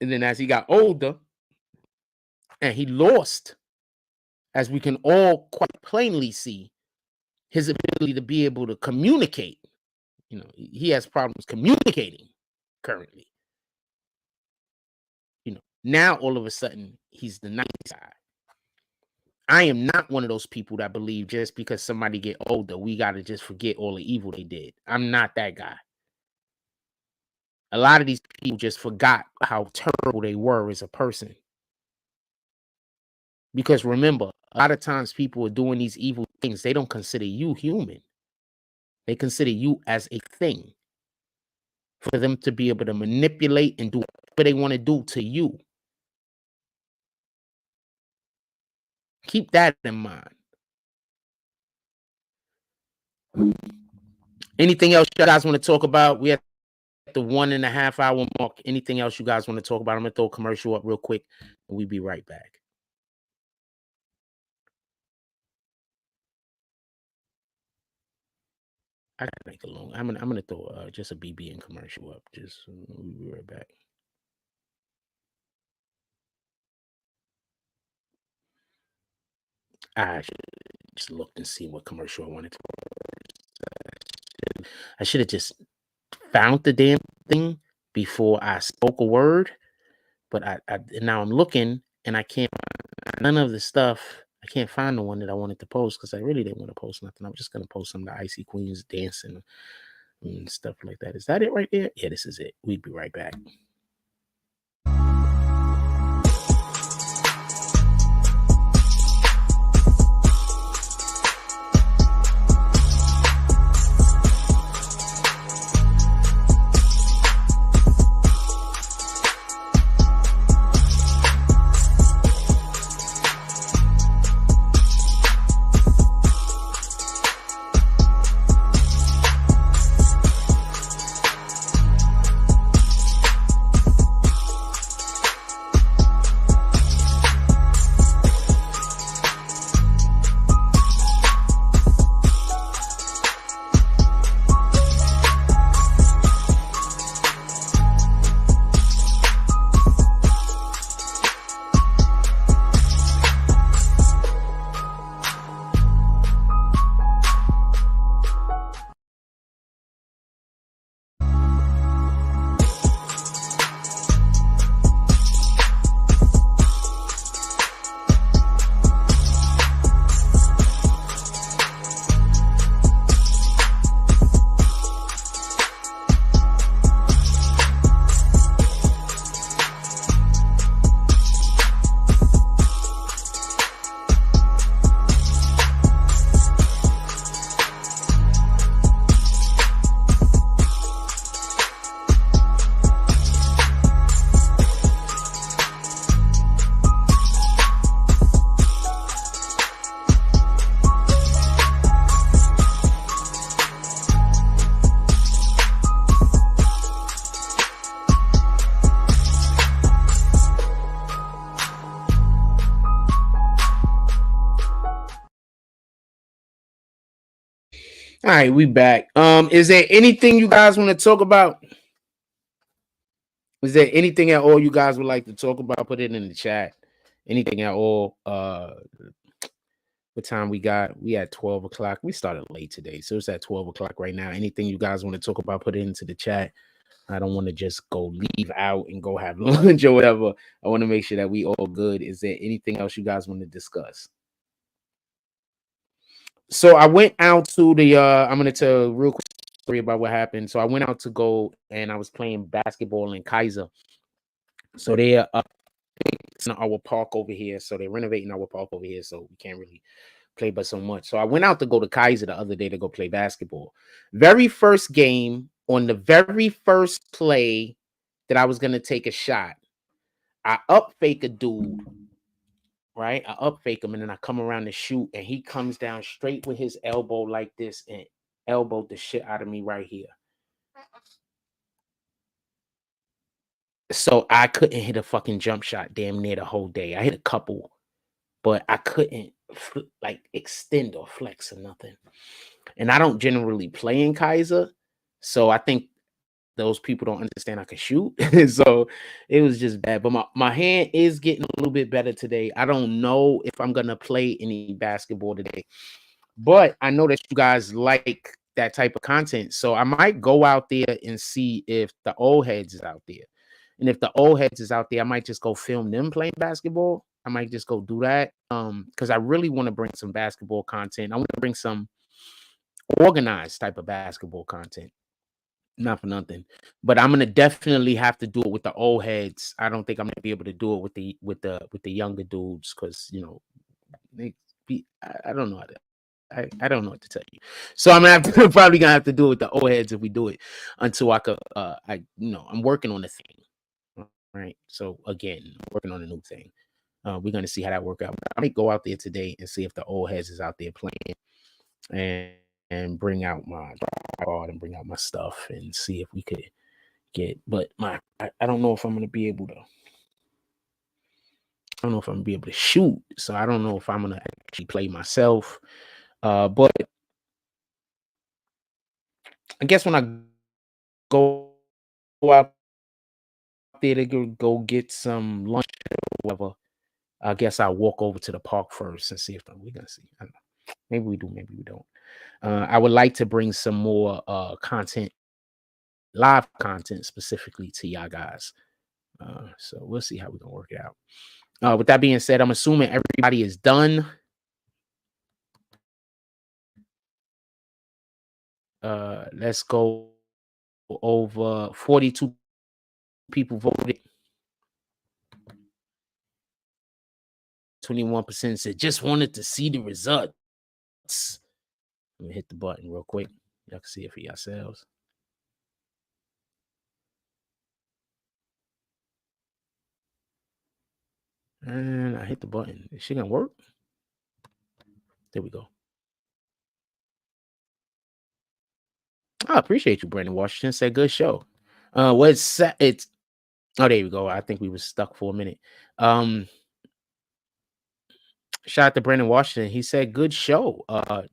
And then as he got older and he lost, as we can all quite plainly see, his ability to be able to communicate. You know, he has problems communicating currently. You know, now all of a sudden he's the nice guy. I am not one of those people that believe just because somebody get older, we got to just forget all the evil they did. I'm not that guy. A lot of these people just forgot how terrible they were as a person. Because remember, a lot of times people are doing these evil things. They don't consider you human. They consider you as a thing for them to be able to manipulate and do whatever they want to do to you. Keep that in mind. Anything else you guys want to talk about? We have the 1.5 hour mark. Anything else you guys want to talk about? I'm going to throw a commercial up real quick and we'll be right back. I gotta make a long. I'm gonna throw just a BBN commercial up. Just we'll be right back. I should just looked and see what commercial I wanted to. I should have just found the damn thing before I spoke a word. But I now I'm looking and I can't find none of the stuff. I can't find the one that I wanted to post because I really didn't want to post nothing. I'm just gonna post some of the Icy Queens dancing and stuff like that. Is that it right there? Yeah, this is it. We'll be right back. All right, we back. Is there anything you guys want to talk about? Is there anything at all you guys would like to talk about? Put it in the chat. Anything at all. What time we got? We at 12 o'clock. We started late today, so it's at 12 o'clock right now. Anything you guys want to talk about, put it into the chat. I don't want to just go leave out and go have lunch or whatever. I want to make sure that we all good. Is there anything else you guys want to discuss? So I went out to the I'm gonna tell a real quick story about what happened. So I went out to go and I was playing basketball in Kaiser. So they're it's in our park over here. So they're renovating our park over here. So we can't really play but so much. So I went out to go to Kaiser the other day to go play basketball. Very first game, on the very first play that I was gonna take a shot, I up fake a dude, right? I up fake him and then I come around to shoot and he comes down straight with his elbow like this and elbowed the shit out of me right here. So I couldn't hit a fucking jump shot damn near the whole day. I hit a couple, but I couldn't like extend or flex or nothing. And I don't generally play in Kaiser, so I think those people don't understand I can shoot. So it was just bad. But my hand is getting a little bit better today. I don't know if I'm gonna play any basketball today, but I know that you guys like that type of content. So I might go out there and see if the old heads is out there. And if the old heads is out there, I might just go film them playing basketball. I might just go do that. Because I really want to bring some basketball content. I want to bring some organized type of basketball content. Not for nothing, but I'm gonna definitely have to do it with the old heads. I don't think I'm gonna be able to do it with the younger dudes because I don't know how to. I don't know what to tell you. So I'm gonna have to probably gonna have to do it with the old heads if we do it until I could I'm working on the thing. Right. So again, working on a new thing. We're gonna see how that work out. I might go out there today and see if the old heads is out there playing and bring out my tripod and bring out my stuff and see if we could get. But I don't know if I'm gonna be able to. I don't know if I'm gonna be able to shoot. So I don't know if I'm gonna actually play myself. But I guess when I go out there to go get some lunch or whatever, I guess I'll walk over to the park first and see if we're gonna see. I don't know. Maybe we do, maybe we don't. I would like to bring some more content, live content specifically to y'all guys. So we'll see how we're gonna work it out. With that being said, I'm assuming everybody is done. Let's go over 42 people voted. 21% said just wanted to see the results. Let me hit the button real quick. Y'all can see it for yourselves. And I hit the button. Is she gonna work? There we go. I appreciate you, Brandon Washington. Said good show. It's oh, there you go. I think we was stuck for a minute. Shout out to Brandon Washington. He said good show. I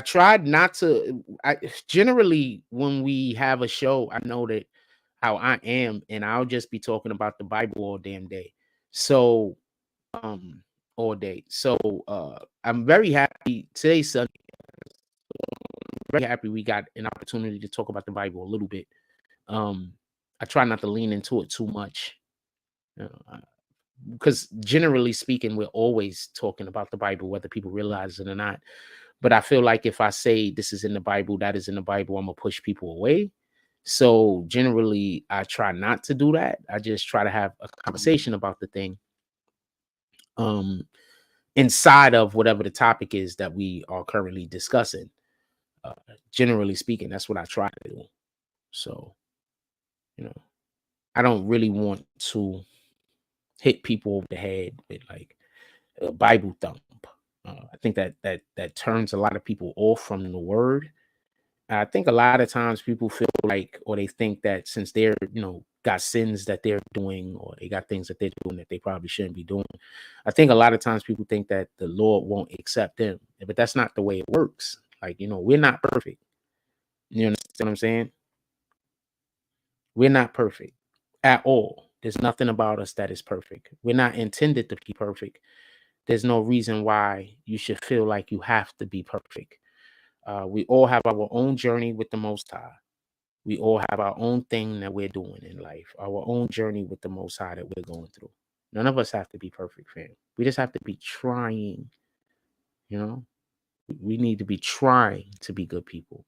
tried not to. I generally when we have a show, I know that how I am, and I'll just be talking about the Bible all damn day. So all day. So I'm very happy today's Sunday. Very happy we got an opportunity to talk about the Bible a little bit. I try not to lean into it too much. Because generally speaking, we're always talking about the Bible, whether people realize it or not. But I feel like if I say this is in the Bible, that is in the Bible, I'm gonna push people away. So generally, I try not to do that. I just try to have a conversation about the thing. Inside of whatever the topic is that we are currently discussing. Generally speaking, that's what I try to do. So, I don't really want to hit people over the head with like a Bible thump. I think that turns a lot of people off from the word. I think a lot of times people feel like, or they think that since they're, got sins that they're doing, or they got things that they're doing that they probably shouldn't be doing. I think a lot of times people think that the Lord won't accept them, but that's not the way it works. Like, we're not perfect. You understand what I'm saying? We're not perfect at all. There's nothing about us that is perfect. We're not intended to be perfect. there's no reason why you should feel like you have to be perfect. We all have our own journey with the Most High. We all have our own thing that we're doing in life, our own journey with the Most High that we're going through. None of us have to be perfect, fam. We just have to be trying, you know? We need to be trying to be good people.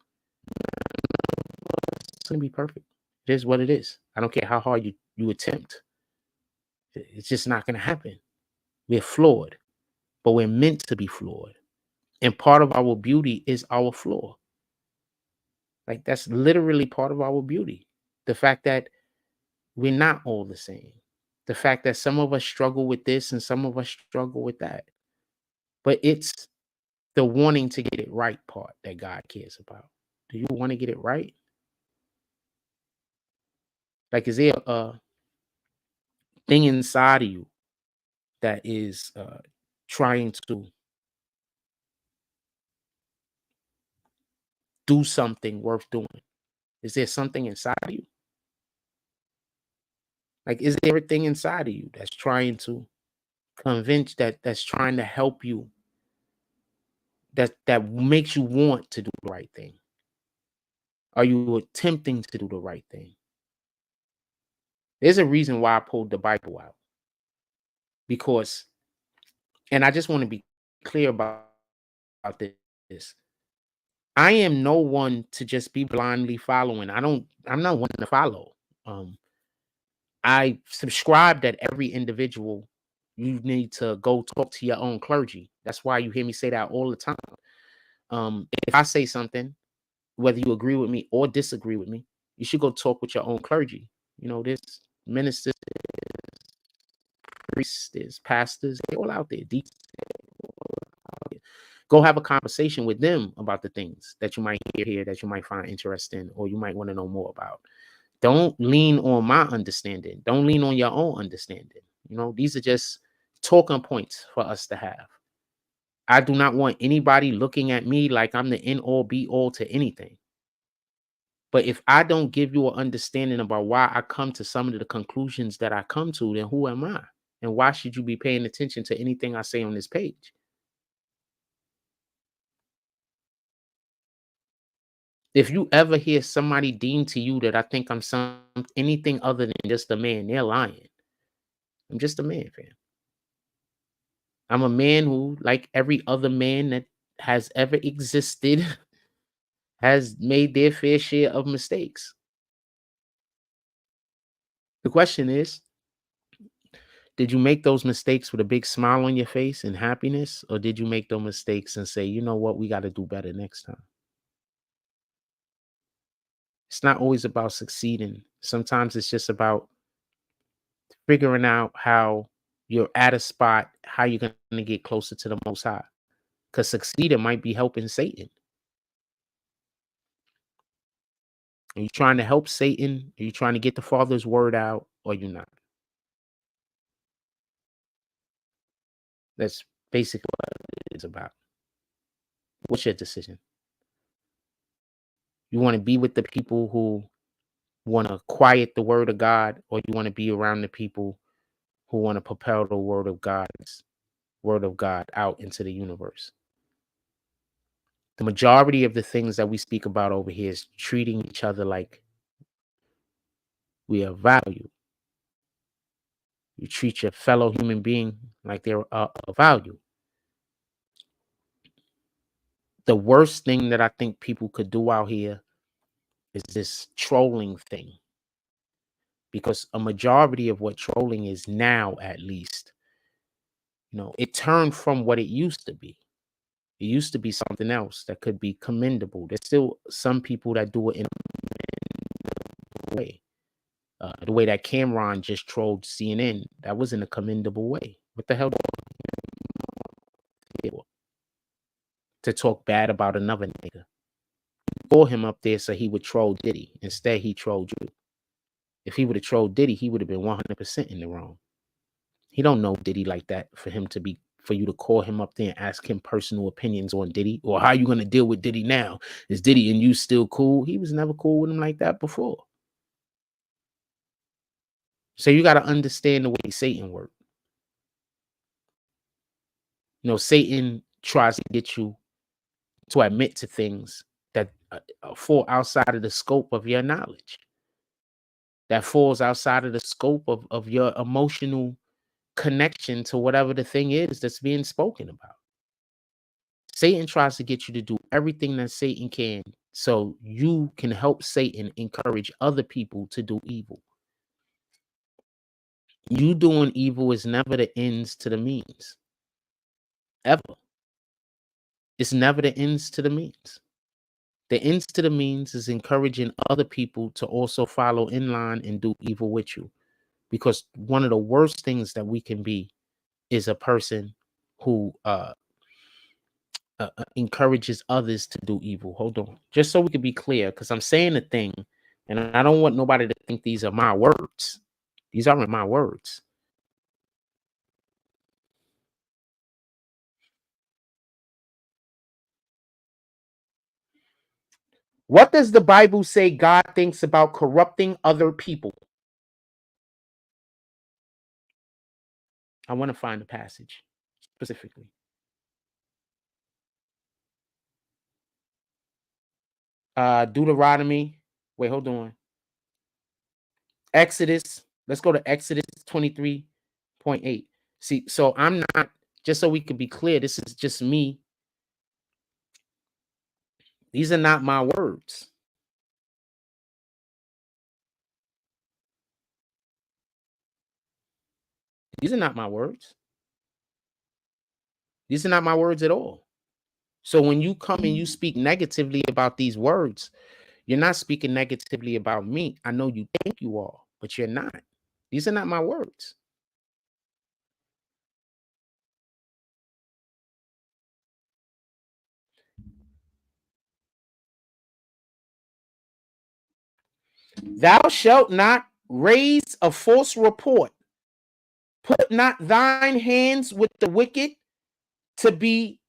It's going to be perfect. It is what it is. I don't care how hard you attempt. It's just not going to happen. We're flawed, but we're meant to be flawed. And part of our beauty is our flaw. Like, that's literally part of our beauty. The fact that we're not all the same. The fact that some of us struggle with this and some of us struggle with that. But it's the wanting to get it right part that God cares about. Do you want to get it right? Like, is there a thing inside of you that is trying to do something worth doing? Is there something inside of you? Like, is there everything inside of you that's trying to convince that's trying to help you, that makes you want to do the right thing? Are you attempting to do the right thing? There's a reason why I pulled the Bible out. Because, and I just want to be clear about this. I am no one to just be blindly following. I'm not one to follow. I subscribe that every individual, you need to go talk to your own clergy. That's why you hear me say that all the time. If I say something, whether you agree with me or disagree with me, you should go talk with your own clergy. You know, there's ministers, priests, there's pastors, they're all out there. Go have a conversation with them about the things that you might hear here, that you might find interesting, or you might want to know more about. Don't lean on my understanding. Don't lean on your own understanding. You know, these are just talking points for us to have. I do not want anybody looking at me like I'm the end all be all to anything. But if I don't give you an understanding about why I come to some of the conclusions that I come to, then who am I? And why should you be paying attention to anything I say on this page? If you ever hear somebody deem to you that I think I'm anything other than just a man, they're lying. I'm just a man, fam. I'm a man who, like every other man that has ever existed, has made their fair share of mistakes. The question is, did you make those mistakes with a big smile on your face and happiness? Or did you make those mistakes and say, you know what, we got to do better next time? It's not always about succeeding. Sometimes it's just about figuring out how you're at a spot, how you're going to get closer to the Most High. Because succeeding might be helping Satan. Are you trying to help Satan? Are you trying to get the Father's word out? Or you're not? That's basically what it is about. What's your decision? You want to be with the people who want to quiet the word of God, or you want to be around the people who want to propel the word of God out into the universe? The majority of the things that we speak about over here is treating each other like we are valued. You treat your fellow human being like they're of value. The worst thing that I think people could do out here is this trolling thing. Because a majority of what trolling is now, at least, you know, it turned from what it used to be. It used to be something else that could be commendable. There's still some people that do it in a way. The way that Cameron just trolled CNN, that wasn't a commendable way. What the hell? To talk bad about another nigga. Call him up there so he would troll Diddy. Instead, he trolled you. If he would have trolled Diddy, he would have been 100% in the wrong. He don't know Diddy like that for you to call him up there and ask him personal opinions on Diddy, or how you going to deal with Diddy now? Is Diddy and you still cool? He was never cool with him like that before. So you got to understand the way Satan works. Satan tries to get you to admit to things that fall outside of the scope of your knowledge, that falls outside of the scope of your emotional connection to whatever the thing is that's being spoken about. Satan tries to get you to do everything that Satan can so you can help Satan encourage other people to do evil. You doing evil is never the ends to the means. Ever. It's never the ends to the means. The ends to the means is encouraging other people to also follow in line and do evil with you. Because one of the worst things that we can be is a person who encourages others to do evil. Hold on. Just so we can be clear, because I'm saying a thing, and I don't want nobody to think these are my words. These aren't my words. What does the Bible say God thinks about corrupting other people? I want to find the passage specifically. Deuteronomy. Wait, hold on. Exodus. Let's go to Exodus 23:8. See, so I'm not, just so we can be clear, this is just me. These are not my words. These are not my words. These are not my words at all. So when you come and you speak negatively about these words, you're not speaking negatively about me. I know you think you are, but you're not. These are not my words. Thou shalt not raise a false report. Put not thine hands with the wicked to be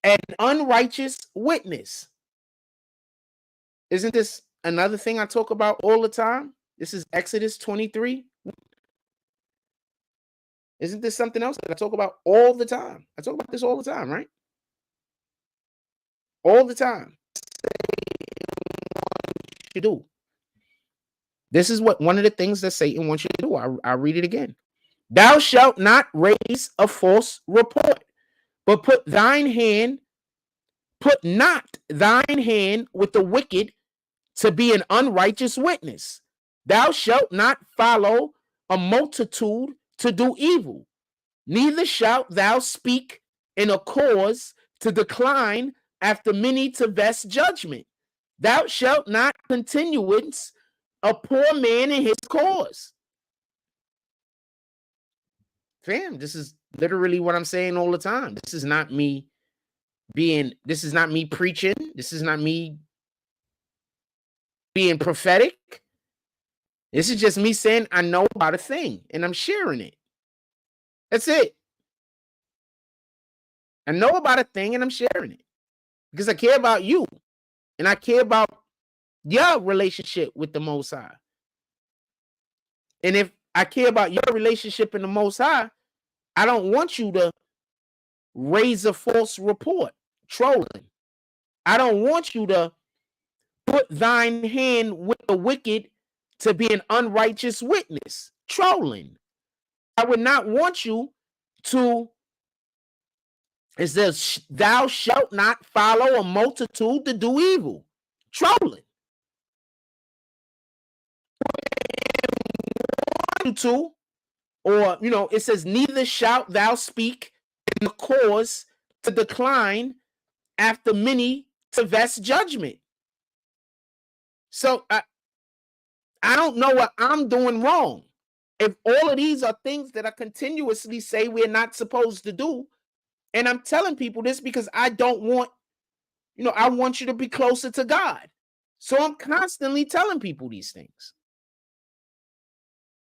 an unrighteous witness. Isn't this another thing I talk about all the time? This is Exodus 23. Isn't this something else that I talk about all the time? I talk about this all the time, right? All the time. You do. This is what one of the things that Satan wants you to do. I'll read it again. Thou shalt not raise a false report, but put not thine hand with the wicked to be an unrighteous witness. Thou shalt not follow a multitude to do evil, neither shalt thou speak in a cause to decline after many to vest judgment. Thou shalt not continuance a poor man in his cause. Fam, this is literally what I'm saying all the time. This is not me preaching. This is not me being prophetic. This is just me saying I know about a thing and I'm sharing it. That's it. I know about a thing and I'm sharing it because I care about you and I care about your relationship with the Most High. And if I care about your relationship in the Most High, I don't want you to raise a false report, trolling. I don't want you to put thine hand with the wicked to be an unrighteous witness, trolling. I would not want you to, it says, thou shalt not follow a multitude to do evil, trolling. To, or it says, neither shalt thou speak in the cause to decline after many to vest judgment. So I don't know what I'm doing wrong. If all of these are things that I continuously say we're not supposed to do, and I'm telling people this because I don't want, I want you to be closer to God. So I'm constantly telling people these things.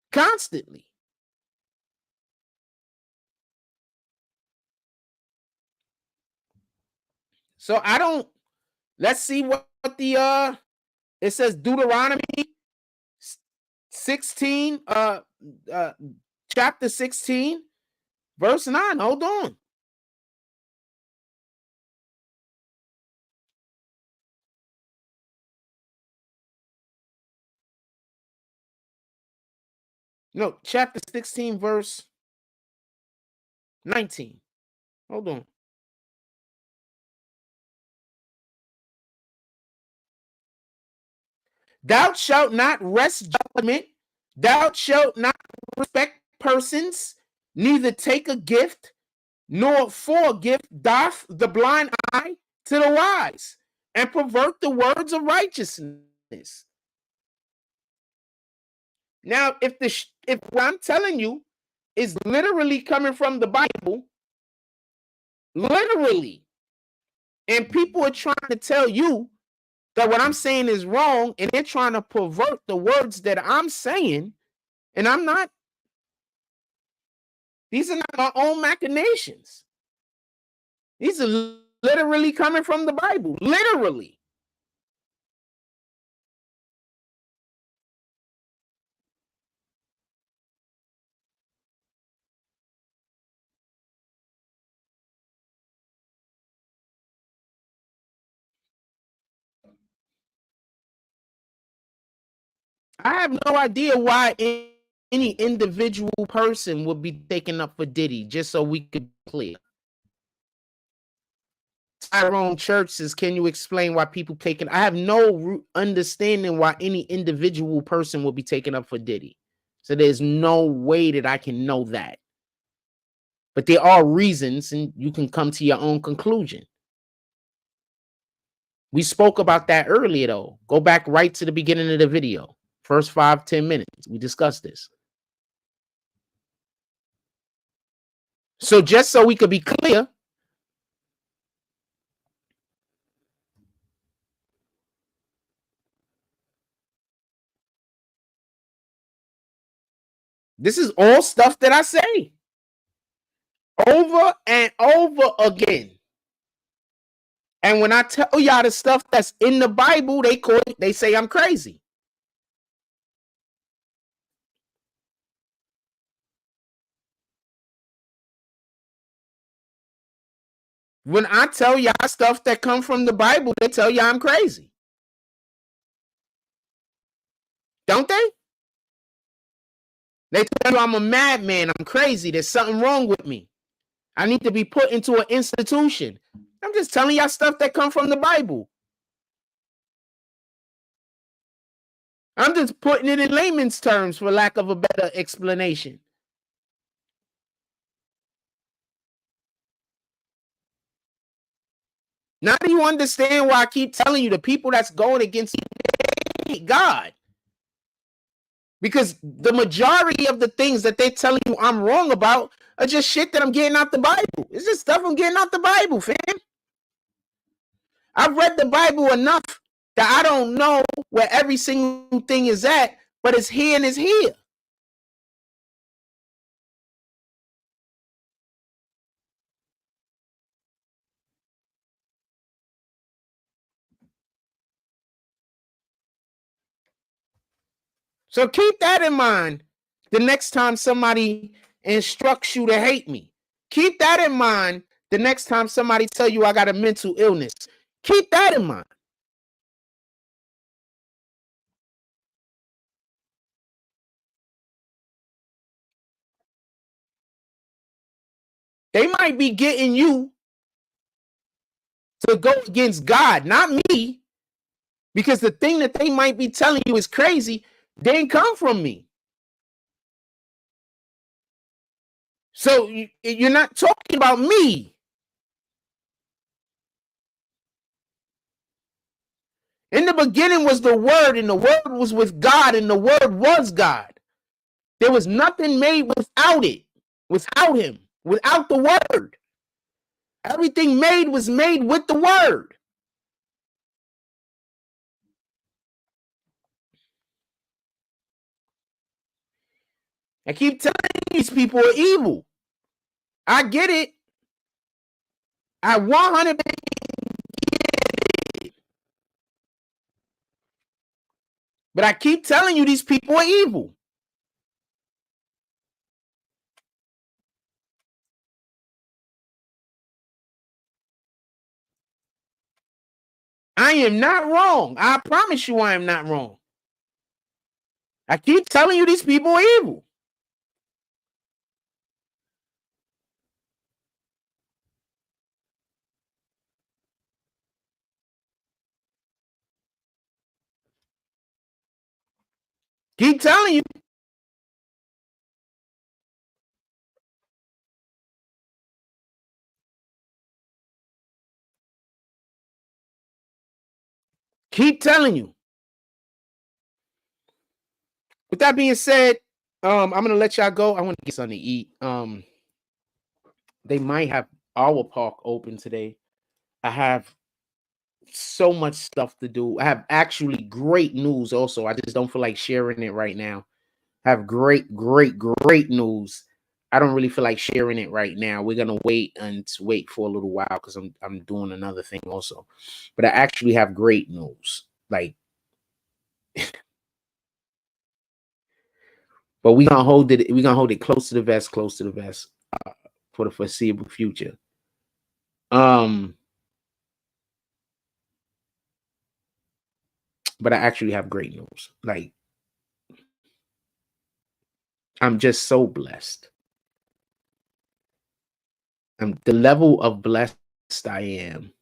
Constantly. So let's see what the it says Deuteronomy 16 chapter 16 verse 9. Hold on. No, chapter 16, verse 19. Hold on. Thou shalt not wrest judgment, thou shalt not respect persons, neither take a gift, nor for a gift doth the blind eye to the wise, and pervert the words of righteousness. Now, if what I'm telling you is literally coming from the Bible, literally, and people are trying to tell you that what I'm saying is wrong, and they're trying to pervert the words that I'm saying, and I'm not. These are not my own machinations. These are literally coming from the Bible, literally. I have no idea why any individual person would be taken up for Diddy, just so we could be clear. Tyrone Church says, can you explain why people taking? I have no understanding why any individual person will be taken up for Diddy. So there's no way that I can know that. But there are reasons, and you can come to your own conclusion. We spoke about that earlier, though. Go back right to the beginning of the video. First 5-10 minutes. We discussed this. So just so we could be clear, this is all stuff that I say over and over again. And when I tell y'all the stuff that's in the Bible, they say I'm crazy. When I tell y'all stuff that come from the Bible, they tell y'all I'm crazy. Don't they? They tell you I'm a madman, I'm crazy, there's something wrong with me. I need to be put into an institution. I'm just telling y'all stuff that come from the Bible. I'm just putting it in layman's terms for lack of a better explanation. Now do you understand why I keep telling you the people that's going against God? Because the majority of the things that they're telling you I'm wrong about are just shit that I'm getting out the Bible. It's just stuff I'm getting out the Bible, fam. I've read the Bible enough that I don't know where every single thing is at, but it's here and it's here. So keep that in mind the next time somebody instructs you to hate me. Keep that in mind the next time somebody tell you I got a mental illness. Keep that in mind. They might be getting you to go against God, not me, because the thing that they might be telling you is crazy. They ain't come from me. So you're not talking about me. In the beginning was the Word, and the Word was with God, and the Word was God. There was nothing made without it, without him, without the Word. Everything made was made with the Word. I keep telling these people are evil. I get it. I 100%. But I keep telling you these people are evil. I am not wrong. I promise you I am not wrong. I keep telling you these people are evil. Keep telling you. Keep telling you. With that being said, I'm gonna let y'all go. I want to get something to eat. They might have our park open today. I have so much stuff to do. I have actually great news also. I just don't feel like sharing it right now. I have great news. I don't really feel like sharing it right now. We're gonna wait for a little while because I'm doing another thing also. But I actually have great news. Like, but we're gonna hold it close to the vest, for the foreseeable future. But I actually have great news. Like, I'm just so blessed. The level of blessed I am.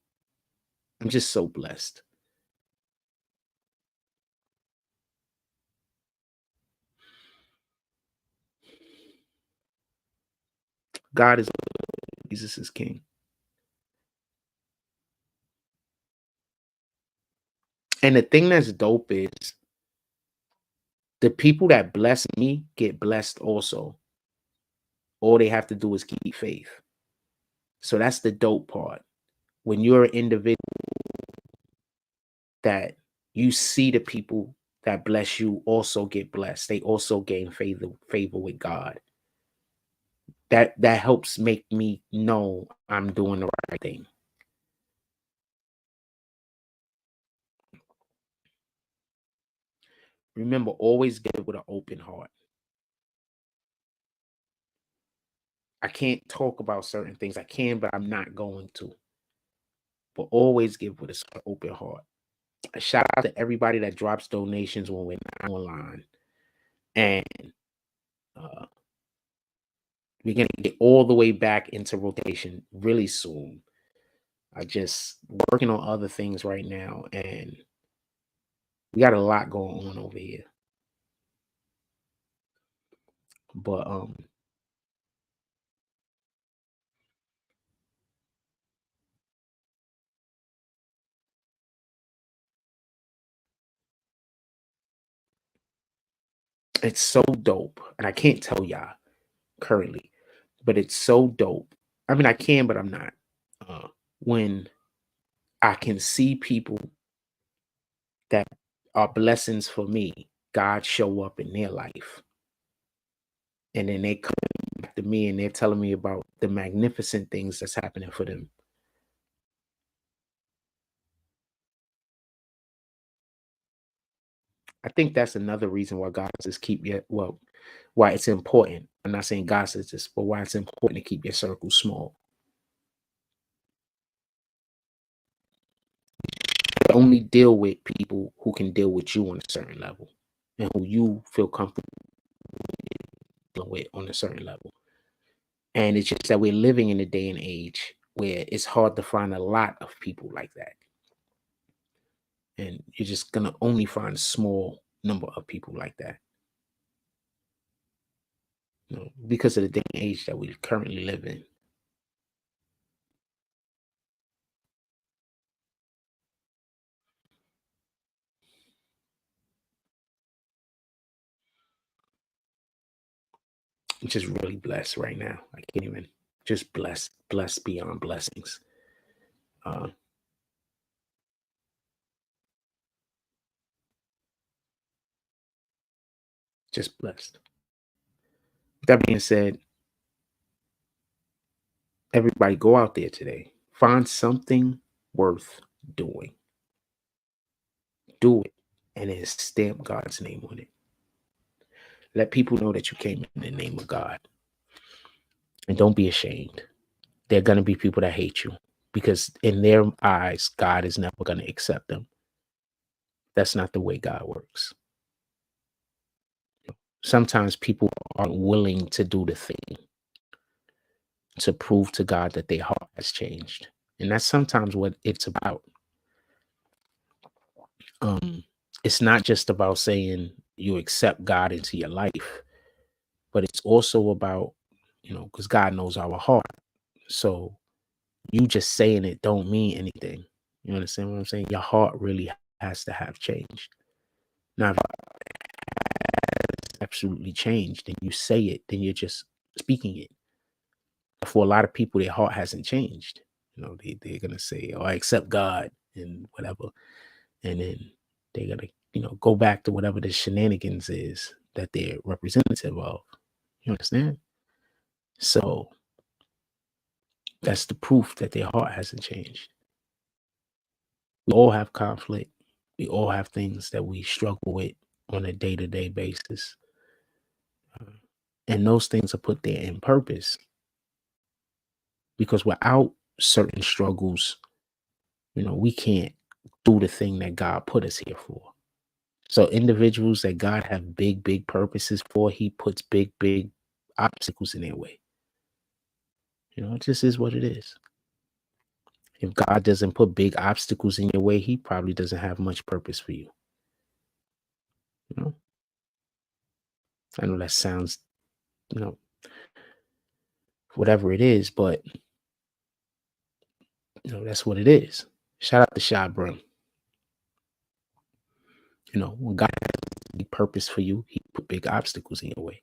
I'm just so blessed. God is Jesus is king. And the thing that's dope is the people that bless me get blessed also. All they have to do is keep faith. So that's the dope part. When you're an individual that you see the people that bless you also get blessed. They also gain favor with God. That helps make me know I'm doing the right thing. Remember, always give with an open heart. I can't talk about certain things. I can, but I'm not going to. But always give with an open heart. A shout out to everybody that drops donations when we're not online. And we're going to get all the way back into rotation really soon. I just working on other things right now, and we got a lot going on over here. But it's so dope, and I can't tell y'all currently, but it's so dope. I mean, I can, but I'm not. When I can see people that are blessings for me, God show up in their life, and then they come back to me and they're telling me about the magnificent things that's happening for them. I think that's another reason why God says why it's important. I'm not saying God says this, but why it's important to keep your circle small. You only deal with people who can deal with you on a certain level and who you feel comfortable with on a certain level. And it's just that we're living in a day and age where it's hard to find a lot of people like that. And you're just going to only find a small number of people like that. You know, because of the day and age that we currently live in. I'm just really blessed right now. I can't even just blessed beyond blessings. Just blessed. That being said, everybody go out there today. Find something worth doing. Do it. And then stamp God's name on it. Let people know that you came in the name of God. And don't be ashamed. There are going to be people that hate you because in their eyes, God is never going to accept them. That's not the way God works. Sometimes people aren't willing to do the thing to prove to God that their heart has changed. And that's sometimes what it's about. It's not just about saying, you accept God into your life, but it's also about, because God knows our heart. So you just saying it don't mean anything. You understand what I'm saying? Your heart really has to have changed. Now, if it's absolutely changed and you say it, then you're just speaking it. For a lot of people, their heart hasn't changed. They're gonna say, "Oh, I accept God," and whatever, and then they're gonna, go back to whatever the shenanigans is that they're representative of. You understand? So that's the proof that their heart hasn't changed. We all have conflict. We all have things that we struggle with on a day-to-day basis. And those things are put there in purpose. Because without certain struggles, we can't do the thing that God put us here for. So individuals that God have big, big purposes for, he puts big, big obstacles in their way. It just is what it is. If God doesn't put big obstacles in your way, he probably doesn't have much purpose for you. I know that sounds, whatever it is, but that's what it is. Shout out to Shy Brim. When God has a big purpose for you, he put big obstacles in your way.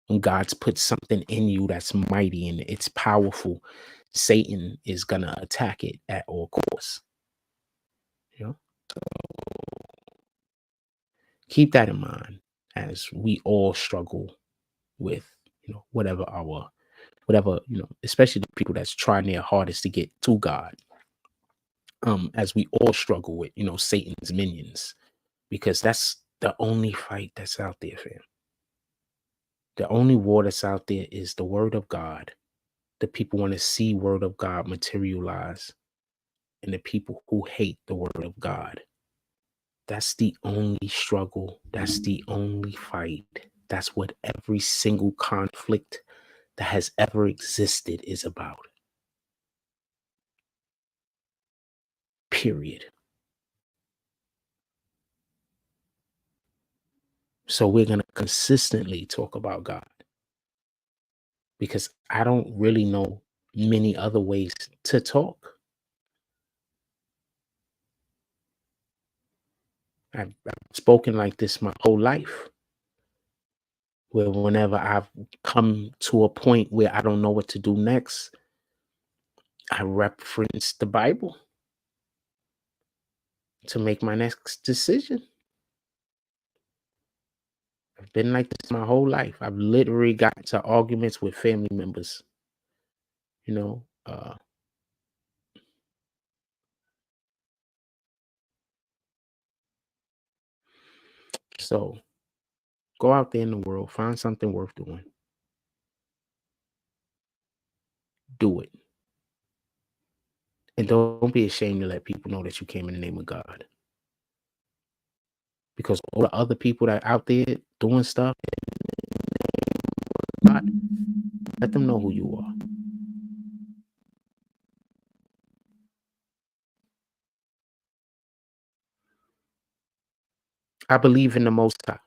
When God's put something in you that's mighty and it's powerful, Satan is gonna attack it at all costs. So keep that in mind as we all struggle with, whatever, especially the people that's trying their hardest to get to God. As we all struggle with, Satan's minions, because that's the only fight that's out there, fam. The only war that's out there is the word of God. The people want to see word of God materialize, and the people who hate the word of God. That's the only struggle. That's the only fight. That's what every single conflict that has ever existed is about. Period. So we're going to consistently talk about God, because I don't really know many other ways to talk. I've spoken like this my whole life, where whenever I've come to a point where I don't know what to do next, I reference the Bible to make my next decision. I've been like this my whole life. I've literally got into arguments with family members, so go out there in the world, find something worth doing. Do it. And don't be ashamed to let people know that you came in the name of God. Because all the other people that are out there doing stuff, God, let them know who you are. I believe in the Most High.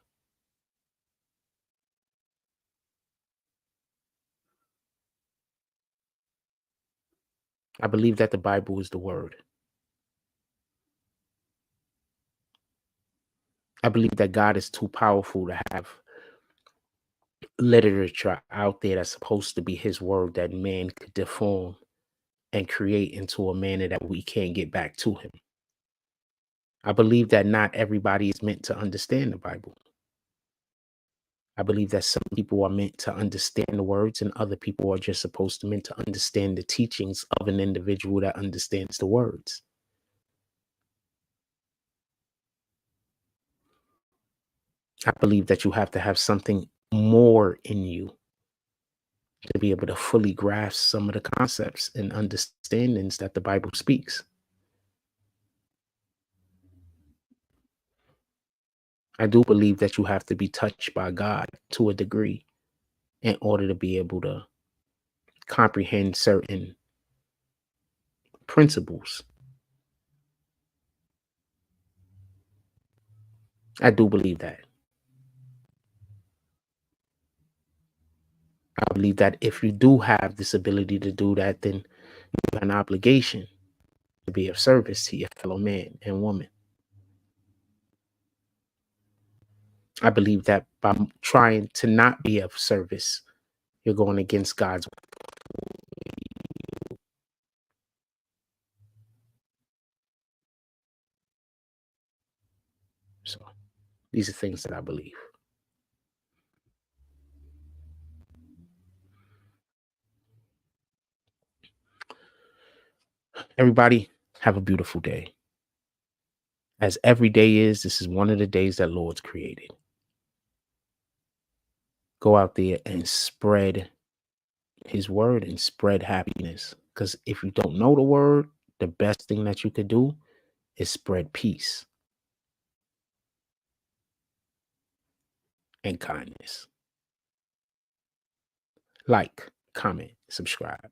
I believe that the Bible is the word. I believe that God is too powerful to have literature out there that's supposed to be his word that man could deform and create into a manner that we can't get back to him. I believe that not everybody is meant to understand the Bible. I believe that some people are meant to understand the words and other people are just meant to understand the teachings of an individual that understands the words. I believe that you have to have something more in you to be able to fully grasp some of the concepts and understandings that the Bible speaks. I do believe that you have to be touched by God to a degree in order to be able to comprehend certain principles. I do believe that. I believe that if you do have this ability to do that, then you have an obligation to be of service to your fellow man and woman. I believe that by trying to not be of service, you're going against God's will. So these are things that I believe. Everybody, have a beautiful day. As every day is, this is one of the days that Lord's created. Go out there and spread his word and spread happiness. Because if you don't know the word, the best thing that you could do is spread peace and kindness. Like, comment, subscribe.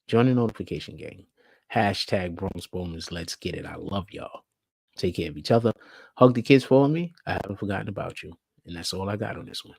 Join the notification gang. Hashtag Bronx Boomers. Let's get it. I love y'all. Take care of each other. Hug the kids for me. I haven't forgotten about you. And that's all I got on this one.